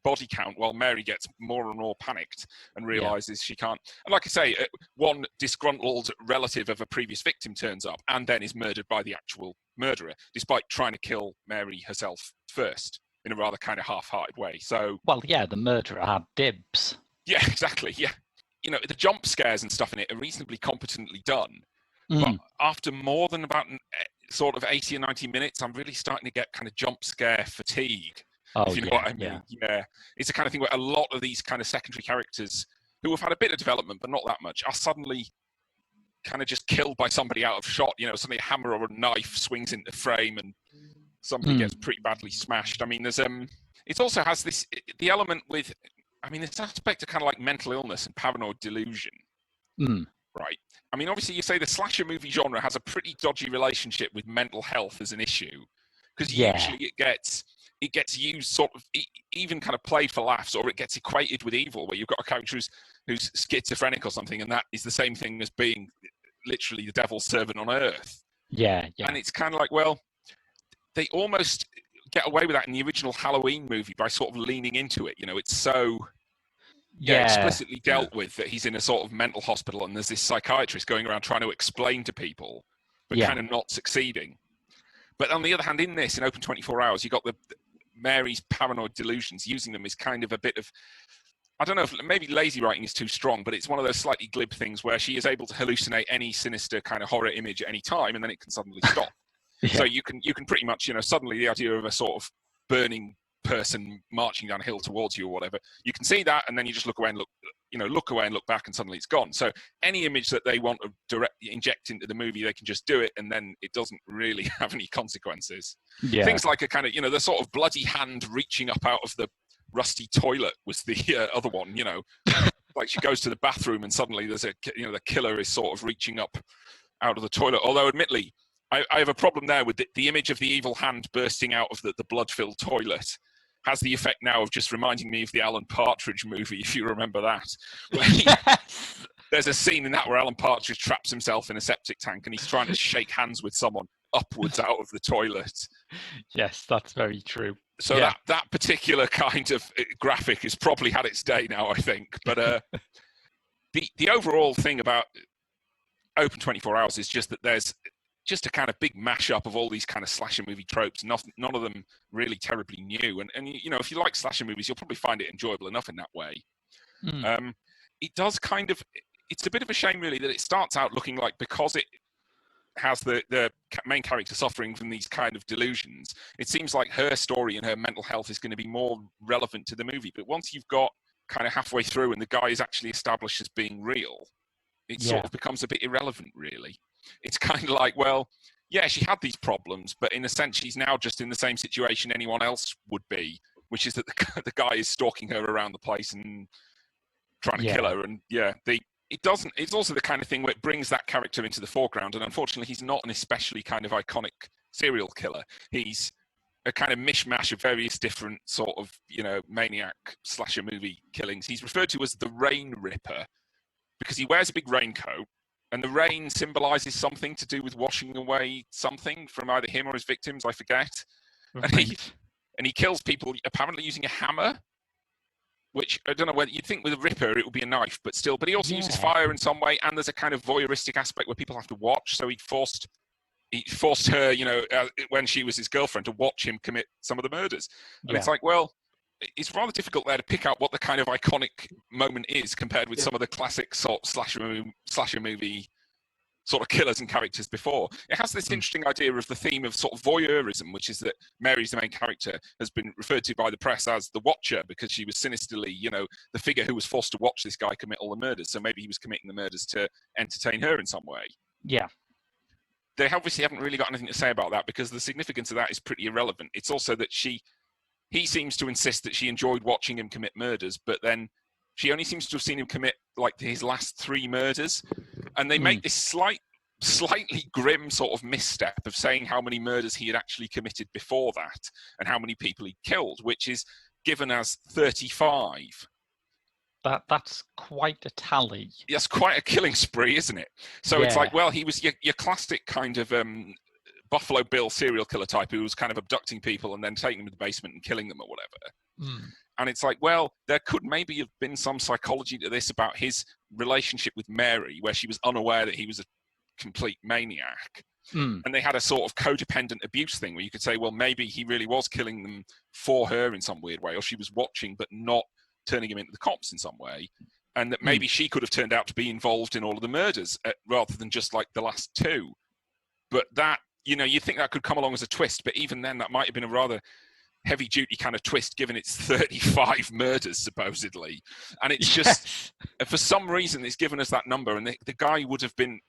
body count, while Mary gets more and more panicked and realizes she can't. And like I say, one disgruntled relative of a previous victim turns up and then is murdered by the actual murderer, despite trying to kill Mary herself first in a rather kind of half-hearted way. So, well, yeah, the murderer had dibs. Yeah, exactly. Yeah, the jump scares and stuff in it are reasonably competently done. But after more than about sort of 80 or 90 minutes, I'm really starting to get kind of jump scare fatigue. If you know what I mean. Yeah. It's the kind of thing where a lot of these kind of secondary characters who have had a bit of development, but not that much, are suddenly kind of just killed by somebody out of shot. Suddenly a hammer or a knife swings into frame and somebody gets pretty badly smashed. I mean, there's it also has the element with, this aspect of kind of like mental illness and paranoid delusion. Right. I mean, obviously you say the slasher movie genre has a pretty dodgy relationship with mental health as an issue, because usually it gets used sort of even kind of played for laughs, or it gets equated with evil, where you've got a character who's schizophrenic or something, and that is the same thing as being literally the devil's servant on earth. Yeah. And it's kind of like, well, they almost get away with that in the original Halloween movie by sort of leaning into it. It's so explicitly dealt with that he's in a sort of mental hospital and there's this psychiatrist going around trying to explain to people, but kind of not succeeding. But on the other hand, in this, in Open 24 Hours, you got the Mary's paranoid delusions, using them as kind of a bit of, I don't know if maybe lazy writing is too strong, but it's one of those slightly glib things where she is able to hallucinate any sinister kind of horror image at any time, and then it can suddenly stop. So you can pretty much, suddenly the idea of a sort of burning person marching down a hill towards you or whatever, you can see that, and then you just look away and look away and look back, and suddenly it's gone. So any image that they want to directly inject into the movie, they can just do it, and then it doesn't really have any consequences. Things like a kind of, the sort of bloody hand reaching up out of the rusty toilet was the other one. Like she goes to the bathroom and suddenly there's the killer is sort of reaching up out of the toilet. Although admittedly, I have a problem there with the image of the evil hand bursting out of the blood-filled toilet. Has the effect now of just reminding me of the Alan Partridge movie, if you remember that. Where there's a scene in that where Alan Partridge traps himself in a septic tank and he's trying to shake hands with someone upwards out of the toilet. Yes, that's very true. So that particular kind of graphic has probably had its day now, I think. But the overall thing about Open 24 Hours is just that there's just a kind of big mashup of all these kind of slasher movie tropes, none of them really terribly new. And if you like slasher movies, you'll probably find it enjoyable enough in that way. It does kind of, it's a bit of a shame really that it starts out looking like, because it has the main character suffering from these kind of delusions, it seems like her story and her mental health is going to be more relevant to the movie. But once you've got kind of halfway through and the guy is actually established as being real, it sort of becomes a bit irrelevant really. It's kind of like, well, yeah, she had these problems, but in a sense, she's now just in the same situation anyone else would be, which is that the guy is stalking her around the place and trying to kill her. And it's also the kind of thing where it brings that character into the foreground. And unfortunately, he's not an especially kind of iconic serial killer. He's a kind of mishmash of various different sort of, maniac slasher movie killings. He's referred to as the Rain Ripper because he wears a big raincoat. And the rain symbolizes something to do with washing away something from either him or his victims, I forget. Right. And he kills people apparently using a hammer, which I don't know whether you'd think with a Ripper it would be a knife, but he also uses fire in some way. And there's a kind of voyeuristic aspect where people have to watch. So he forced her, when she was his girlfriend, to watch him commit some of the murders. And it's like, well, it's rather difficult there to pick out what the kind of iconic moment is compared with some of the classic sort of slasher movie sort of killers and characters before. It has this interesting idea of the theme of sort of voyeurism, which is that Mary's the main character has been referred to by the press as the Watcher because she was sinisterly, the figure who was forced to watch this guy commit all the murders. So maybe he was committing the murders to entertain her in some way. Yeah. They obviously haven't really got anything to say about that because the significance of that is pretty irrelevant. It's also that he seems to insist that she enjoyed watching him commit murders, but then she only seems to have seen him commit like his last 3 murders. And they make this slight slightly grim sort of misstep of saying how many murders he had actually committed before that and how many people he'd killed, which is given as 35. That's quite a tally. That's quite a killing spree, isn't it? So it's like, well, he was your classic kind of Buffalo Bill serial killer type who was kind of abducting people and then taking them to the basement and killing them or whatever. And it's like, well, there could maybe have been some psychology to this about his relationship with Mary, where she was unaware that he was a complete maniac. And they had a sort of codependent abuse thing where you could say, well, maybe he really was killing them for her in some weird way, or she was watching but not turning him into the cops in some way, and that maybe she could have turned out to be involved in all of the murders rather than just like the last two. But that, you know, you think that could come along as a twist, but even then that might have been a rather heavy duty kind of twist given it's 35 murders supposedly. And it's just, for some reason it's given us that number, and the guy would have been,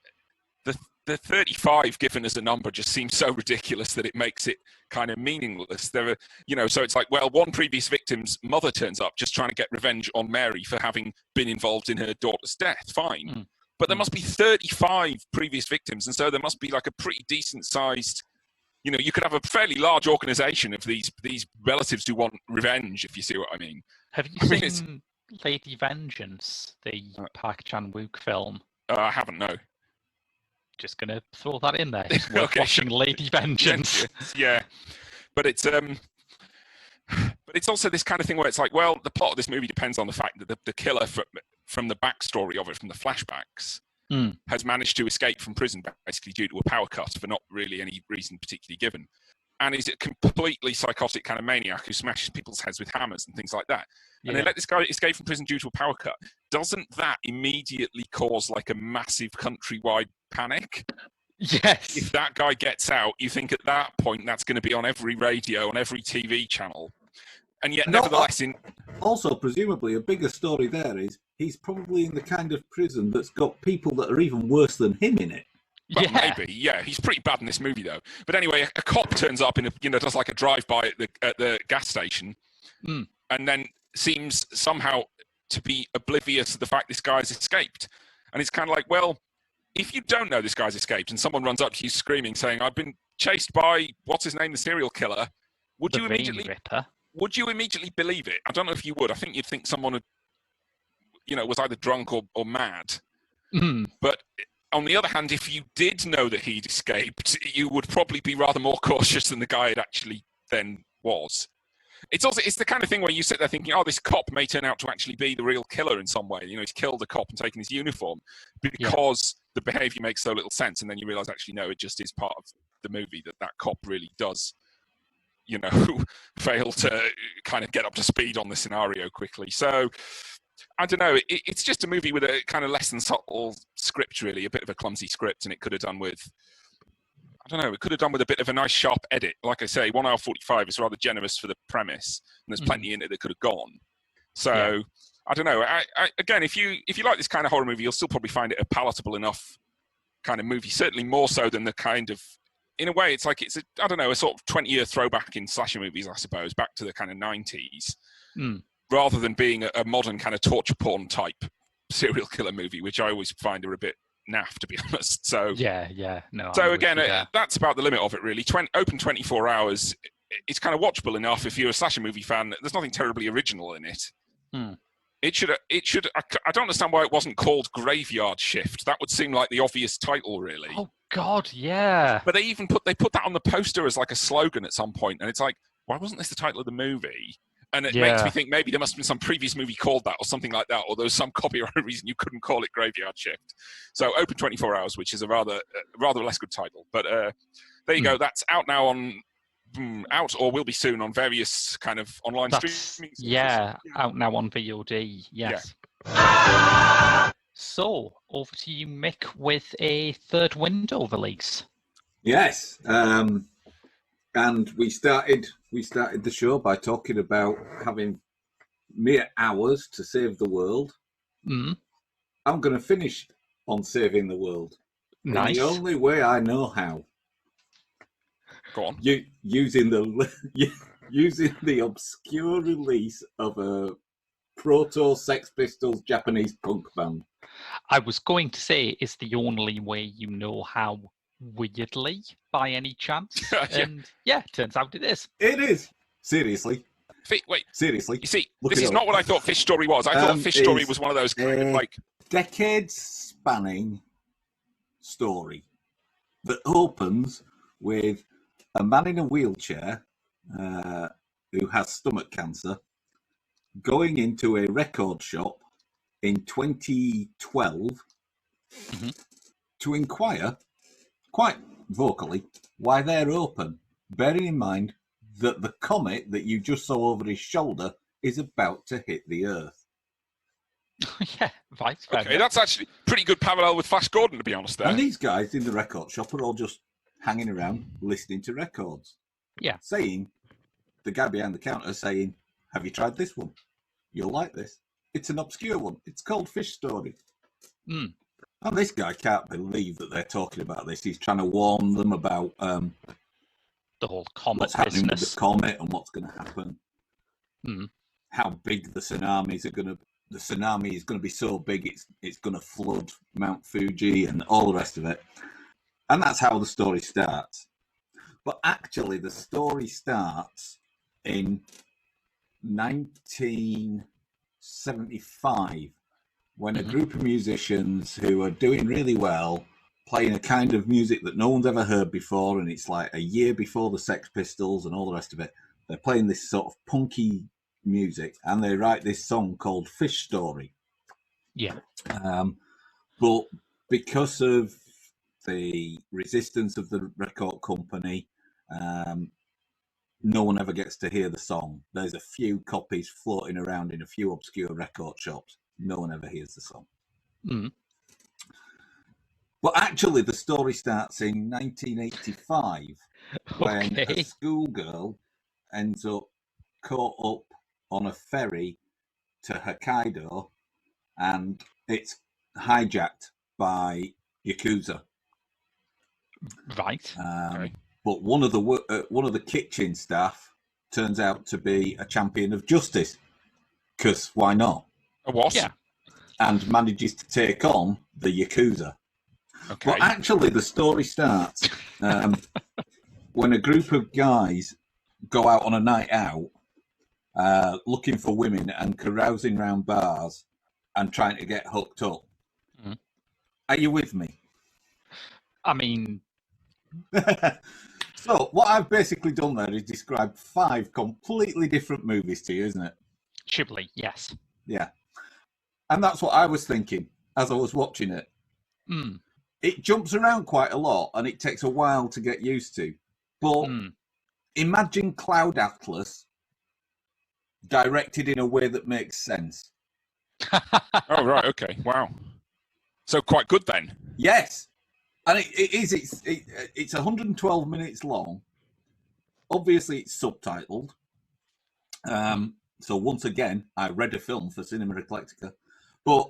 the 35 given as a number just seems so ridiculous that it makes it kind of meaningless. There are, you know, so it's like, well, one previous victim's mother turns up just trying to get revenge on Mary for having been involved in her daughter's death. Fine. But there must be 35 previous victims. And so there must be like a pretty decent sized, you know, you could have a fairly large organization of these relatives who want revenge, if you see what I mean. Have you seen Lady Vengeance, the Park Chan-wook film? I haven't, no. Just gonna throw that in there. It's worth watching Lady Vengeance. Yeah, but it's also this kind of thing where it's like, well, the plot of this movie depends on the fact that the killer from the backstory of it, from the flashbacks, has managed to escape from prison basically due to a power cut for not really any reason particularly given, and is a completely psychotic kind of maniac who smashes people's heads with hammers and things like that. And they let this guy escape from prison due to a power cut. Doesn't that immediately cause like a massive countrywide panic? Yes. If that guy gets out, you think at that point that's going to be on every radio, on every TV channel. And yet, nevertheless, also, presumably, a bigger story there is he's probably in the kind of prison that's got people that are even worse than him in it. Well, maybe, yeah. He's pretty bad in this movie, though. But anyway, a cop turns up does like a drive-by at the gas station, and then seems somehow to be oblivious of the fact this guy's escaped. And it's kind of like, well, if you don't know this guy's escaped and someone runs up to you screaming, saying, "I've been chased by what's his name, the serial killer," would you immediately believe it? I don't know if you would. I think you'd think someone was either drunk or mad. But on the other hand, if you did know that he'd escaped, you would probably be rather more cautious than the guy had actually then was. It's the kind of thing where you sit there thinking, oh, this cop may turn out to actually be the real killer in some way. You know, he's killed a cop and taken his uniform because the behavior makes so little sense. And then you realize, actually, no, it just is part of the movie that cop really does, you know, fail to kind of get up to speed on the scenario quickly. So I don't know. It's just a movie with a kind of less than subtle script, really, a bit of a clumsy script, and it could have done with, I don't know, it could have done with a bit of a nice sharp edit. Like I say, 1 hour 45 is rather generous for the premise, and there's plenty in it that could have gone. So I don't know. I again, if you like this kind of horror movie, you'll still probably find it a palatable enough kind of movie. Certainly more so than the kind of, in a way, it's like it's a sort of 20-year throwback in slasher movies, I suppose, back to the kind of 90s, rather than being a modern kind of torture porn type serial killer movie, which I always find are a bit naff, to be honest. So no. So again, that's about the limit of it, really. Open 24 hours. It's kind of watchable enough if you're a slasher movie fan. There's nothing terribly original in it. It should. I don't understand why it wasn't called Graveyard Shift. That would seem like the obvious title, really. Oh God, yeah. But they put that on the poster as like a slogan at some point, and it's like, why wasn't this the title of the movie? And it makes me think maybe there must have been some previous movie called that or something like that, or there was some copyright reason you couldn't call it Graveyard Shift. So Open 24 Hours, which is a rather less good title. But there you go. That's out now out or will be soon on various kind of online streaming. Out now on VOD. Yes. Yeah. So over to you, Mick, with a Third Window release. Yes. And we started the show by talking about having mere hours to save the world. I'm going to finish on saving the world. Nice. The only way I know how. Go on. Using the obscure release of a proto Sex Pistols Japanese punk band. I was going to say, is the only way you know how weirdly, by any chance? And turns out it is. It is. Seriously. Wait. Seriously. You see, this is not what I thought Fish Story was. I thought Fish Story was one of those kind of like... decades-spanning story that opens with a man in a wheelchair who has stomach cancer going into a record shop in 2012 to inquire, quite vocally, why they're open, bearing in mind that the comet that you just saw over his shoulder is about to hit the Earth. Yeah, right. Okay, that's actually pretty good parallel with Flash Gordon, to be honest. There. And these guys in the record shop are all just hanging around, listening to records. Yeah. Saying, the guy behind the counter saying, have you tried this one? You'll like this. It's an obscure one. It's called Fish Story. Mm. And this guy can't believe that they're talking about this. He's trying to warn them about the whole comet what's happening business. with the comet and what's going to happen. Mm. How big the tsunamis are going to... The tsunami is going to be so big it's going to flood Mount Fuji and all the rest of it. And that's how the story starts. But actually, the story starts in 1975 when a group of musicians who are doing really well, playing a kind of music that no one's ever heard before, and it's like a year before the Sex Pistols and all the rest of it. They're playing this sort of punky music, and they write this song called Fish Story. Yeah. But because of the resistance of the record company, no one ever gets to hear the song. There's a few copies floating around in a few obscure record shops. No one ever hears the song. Mm. But actually, the story starts in 1985 when a schoolgirl ends up caught up on a ferry to Hokkaido, and it's hijacked by Yakuza. Right. But one of the kitchen staff turns out to be a champion of justice, because why not? A what? Yeah. And manages to take on the Yakuza. Okay. But actually, the story starts when a group of guys go out on a night out, looking for women and carousing around bars and trying to get hooked up. Mm. Are you with me? I mean... So, what I've basically done there is describe 5 completely different movies to you, isn't it? Ghibli, yes. Yeah. And that's what I was thinking as I was watching it. Mm. It jumps around quite a lot, and it takes a while to get used to. But imagine Cloud Atlas directed in a way that makes sense. Oh, right, okay, wow. So quite good then. Yes. And it's 112 minutes long. Obviously, it's subtitled. So once again, I read a film for Cinema Eclectica. But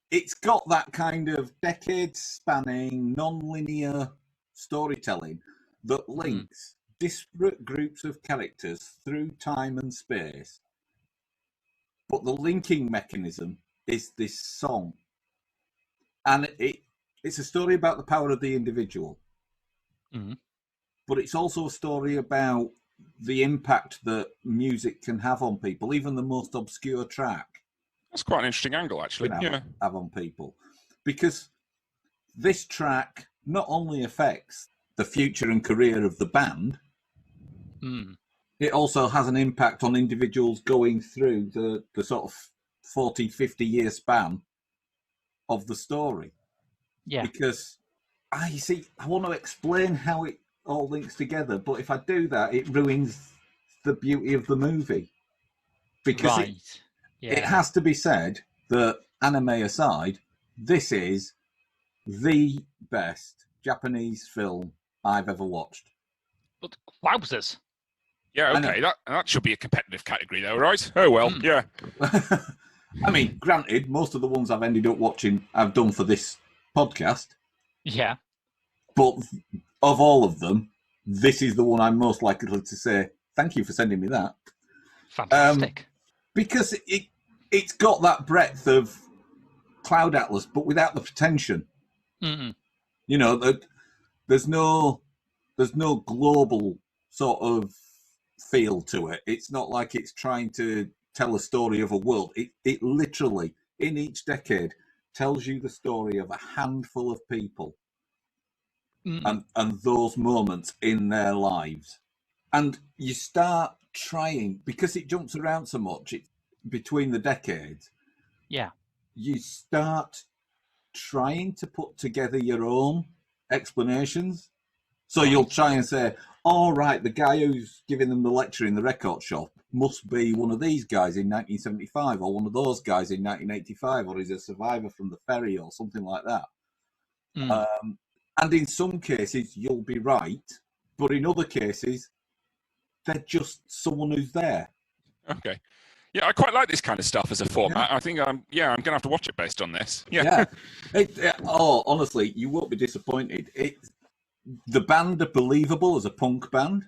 it's got that kind of decade-spanning, non-linear storytelling that links disparate groups of characters through time and space. But the linking mechanism is this song. And it's a story about the power of the individual. Mm-hmm. But it's also a story about the impact that music can have on people, even the most obscure track. That's quite an interesting angle, actually. Have on people. Because this track not only affects the future and career of the band, it also has an impact on individuals going through the sort of 40, 50-year span of the story. Yeah. Because I want to explain how it all links together, but if I do that, it ruins the beauty of the movie. Because it has to be said that, anime aside, this is the best Japanese film I've ever watched. But wowzers. Yeah, okay, that should be a competitive category though, right? Oh well, yeah. I mean, granted, most of the ones I've ended up watching I've done for this podcast. Yeah. But of all of them, this is the one I'm most likely to say, thank you for sending me that. Fantastic. Because it's got that breadth of Cloud Atlas, but without the pretension. Mm-hmm. You know, there's no global sort of feel to it. It's not like it's trying to tell a story of a world. It literally, in each decade, tells you the story of a handful of people and those moments in their lives. And you start trying, because it jumps around so much between the decades. Yeah. You start trying to put together your own explanations. So you'll try and say, all right, the guy who's giving them the lecture in the record shop must be one of these guys in 1975 or one of those guys in 1985, or he's a survivor from the ferry or something like that. And in some cases, you'll be right. But in other cases, they're just someone who's there. Okay. Yeah, I quite like this kind of stuff as a format. Yeah. I think I'm going to have to watch it based on this. Yeah. Honestly, you won't be disappointed. The band are believable as a punk band.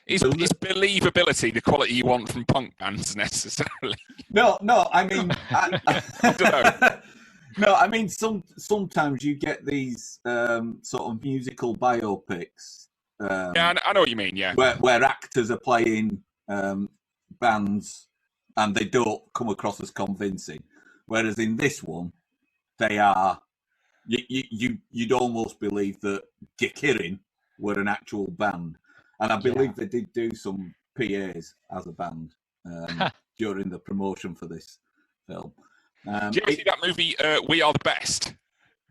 Is believability the quality you want from punk bands necessarily? No. I mean, I don't know. No, I mean sometimes you get these sort of musical biopics. Yeah, I know what you mean. Yeah, where actors are playing bands and they don't come across as convincing, whereas in this one, they are. You'd almost believe that Gekirin were an actual band, and I believe they did do some PAs as a band during the promotion for this film. Did you ever see that movie, We Are the Best?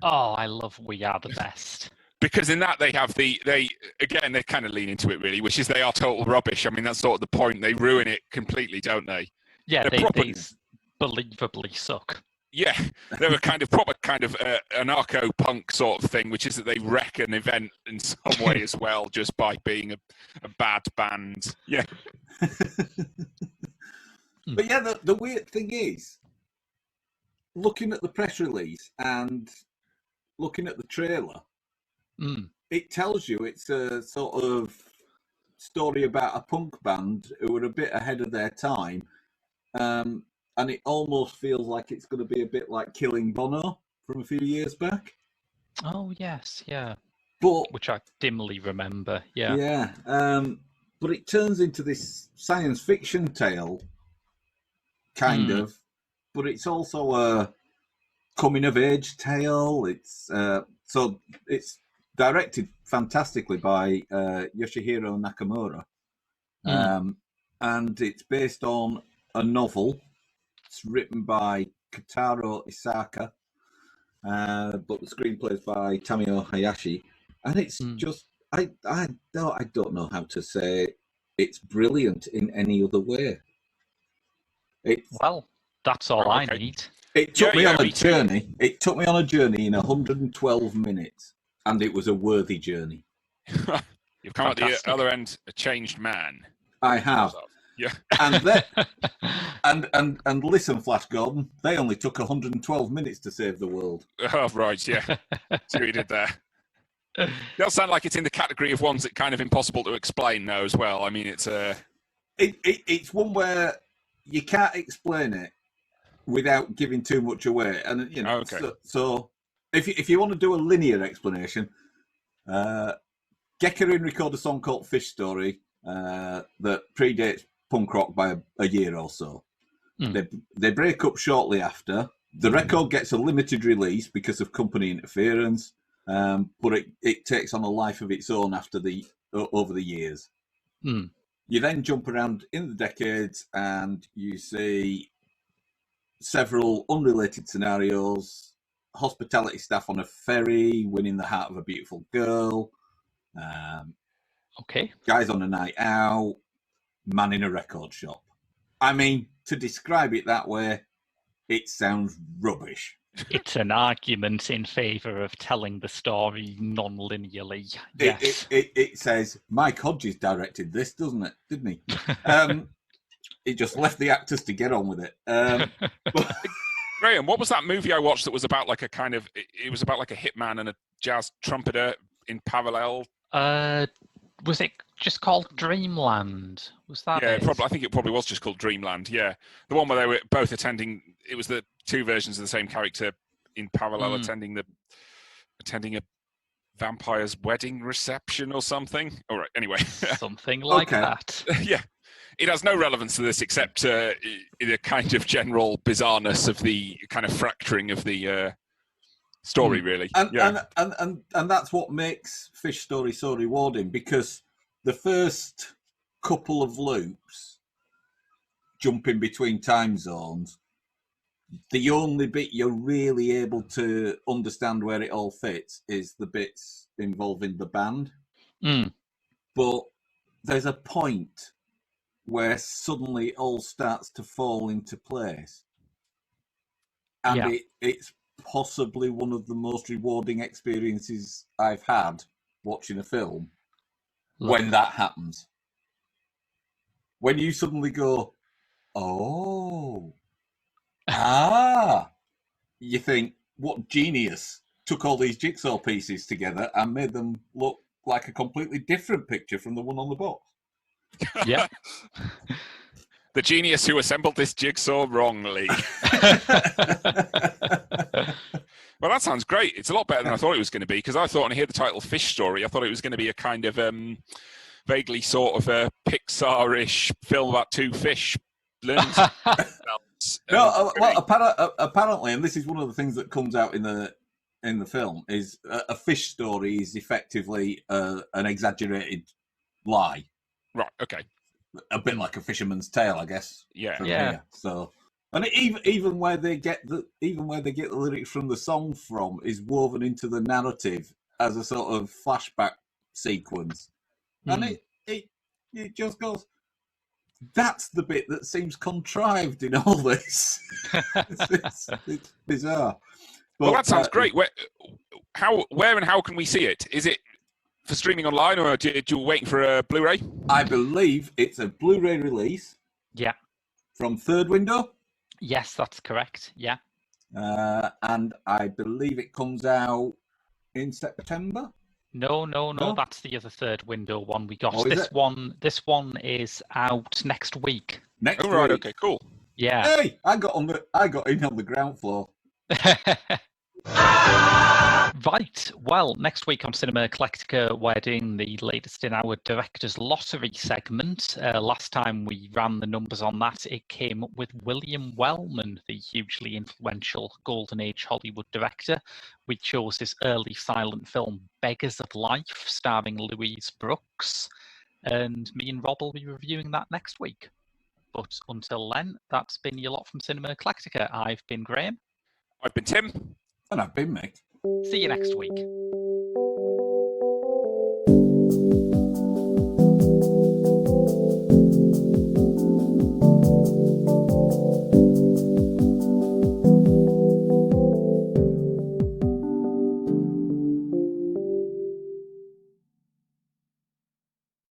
Oh, I love We Are the Best. Because in that they kind of lean into it really, which is they are total rubbish. I mean, that's sort of the point. They ruin it completely, don't they? Yeah, they believably suck. Yeah, they're a kind of proper kind of anarcho-punk sort of thing, which is that they wreck an event in some way as well, just by being a bad band. Yeah. But yeah, the weird thing is, looking at the press release and looking at the trailer, it tells you it's a sort of story about a punk band who were a bit ahead of their time. And it almost feels like it's going to be a bit like Killing Bono from a few years back. Oh, yes, yeah. Which I dimly remember, yeah. Yeah, but it turns into this science fiction tale, kind of, but it's also a coming-of-age tale. It's so it's directed fantastically by Yoshihiro Nakamura, and it's based on a novel. It's written by Kotaro Isaka, but the screenplay is by Tamio Hayashi, and it's just I don't know how to say it's brilliant in any other way. Well, that's all I need. It took me on a journey. It took me on a journey in 112 minutes, and it was a worthy journey. You've come at the other end a changed man. I have. Yeah. And listen, Flash Gordon, they only took 112 minutes to save the world. Oh, right, yeah. See what you did there. It does sound like it's in the category of ones that kind of impossible to explain now as well. I mean, it's it's one where you can't explain it without giving too much away. And you know, so if you want to do a linear explanation, Gekirin record a song called Fish Story that predates punk rock by a year or so. They break up shortly after. The record gets a limited release because of company interference, but it takes on a life of its own over the years. You then jump around in the decades and you see several unrelated scenarios: hospitality staff on a ferry winning the heart of a beautiful girl, guys on a night out, man in a record shop. I mean, to describe it that way, it sounds rubbish. It's an argument in favour of telling the story non-linearly. Yes. It says Mike Hodges directed this, doesn't it? Didn't he? He just left the actors to get on with it. Graham, what was that movie I watched that was about like it was about like a hitman and a jazz trumpeter in parallel? Was it just called Dreamland? Was that it? I think it probably was just called Dreamland, yeah. The one where they were both attending, it was the two versions of the same character in parallel attending a vampire's wedding reception or something. All right, anyway. Something like that. Yeah. It has no relevance to this except in a kind of general bizarreness of the kind of fracturing of the story, really. And that's what makes Fish Story so rewarding, because the first couple of loops, jumping between time zones, the only bit you're really able to understand where it all fits is the bits involving the band. But there's a point where suddenly it all starts to fall into place. And it's possibly one of the most rewarding experiences I've had watching a film when that happens. When you suddenly go, you think, what genius took all these jigsaw pieces together and made them look like a completely different picture from the one on the box. Yeah. The genius who assembled this jigsaw wrongly. Well, that sounds great. It's a lot better than I thought it was going to be, because I thought when I heard the title Fish Story, I thought it was going to be a kind of vaguely sort of a Pixar-ish film about two fish learning well, apparently, and this is one of the things that comes out in the film, is a fish story is effectively an exaggerated lie. Right. Okay. A bit like A Fisherman's Tale, I guess. Yeah. Here. So, and even where they get the lyrics from the song from is woven into the narrative as a sort of flashback sequence, and it just goes. That's the bit that seems contrived in all this. it's bizarre. But, well, that sounds great. Where and how can we see it? Is it for streaming online, or do you wait for a Blu-ray? I believe it's a Blu-ray release. Yeah. From Third Window? Yes, that's correct. Yeah. And I believe it comes out in September? No, that's the other Third Window one we got. This one is out next week. Next week? Right, okay, cool. Yeah. Hey, I got in on the ground floor. Right. Well, next week on Cinema Eclectica, we're doing the latest in our Director's Lottery segment. Last time we ran the numbers on that, it came up with William Wellman, the hugely influential Golden Age Hollywood director. We chose his early silent film Beggars of Life, starring Louise Brooks. And me and Rob will be reviewing that next week. But until then, that's been your lot from Cinema Eclectica. I've been Graham. I've been Tim. And I've been Mick. See you next week.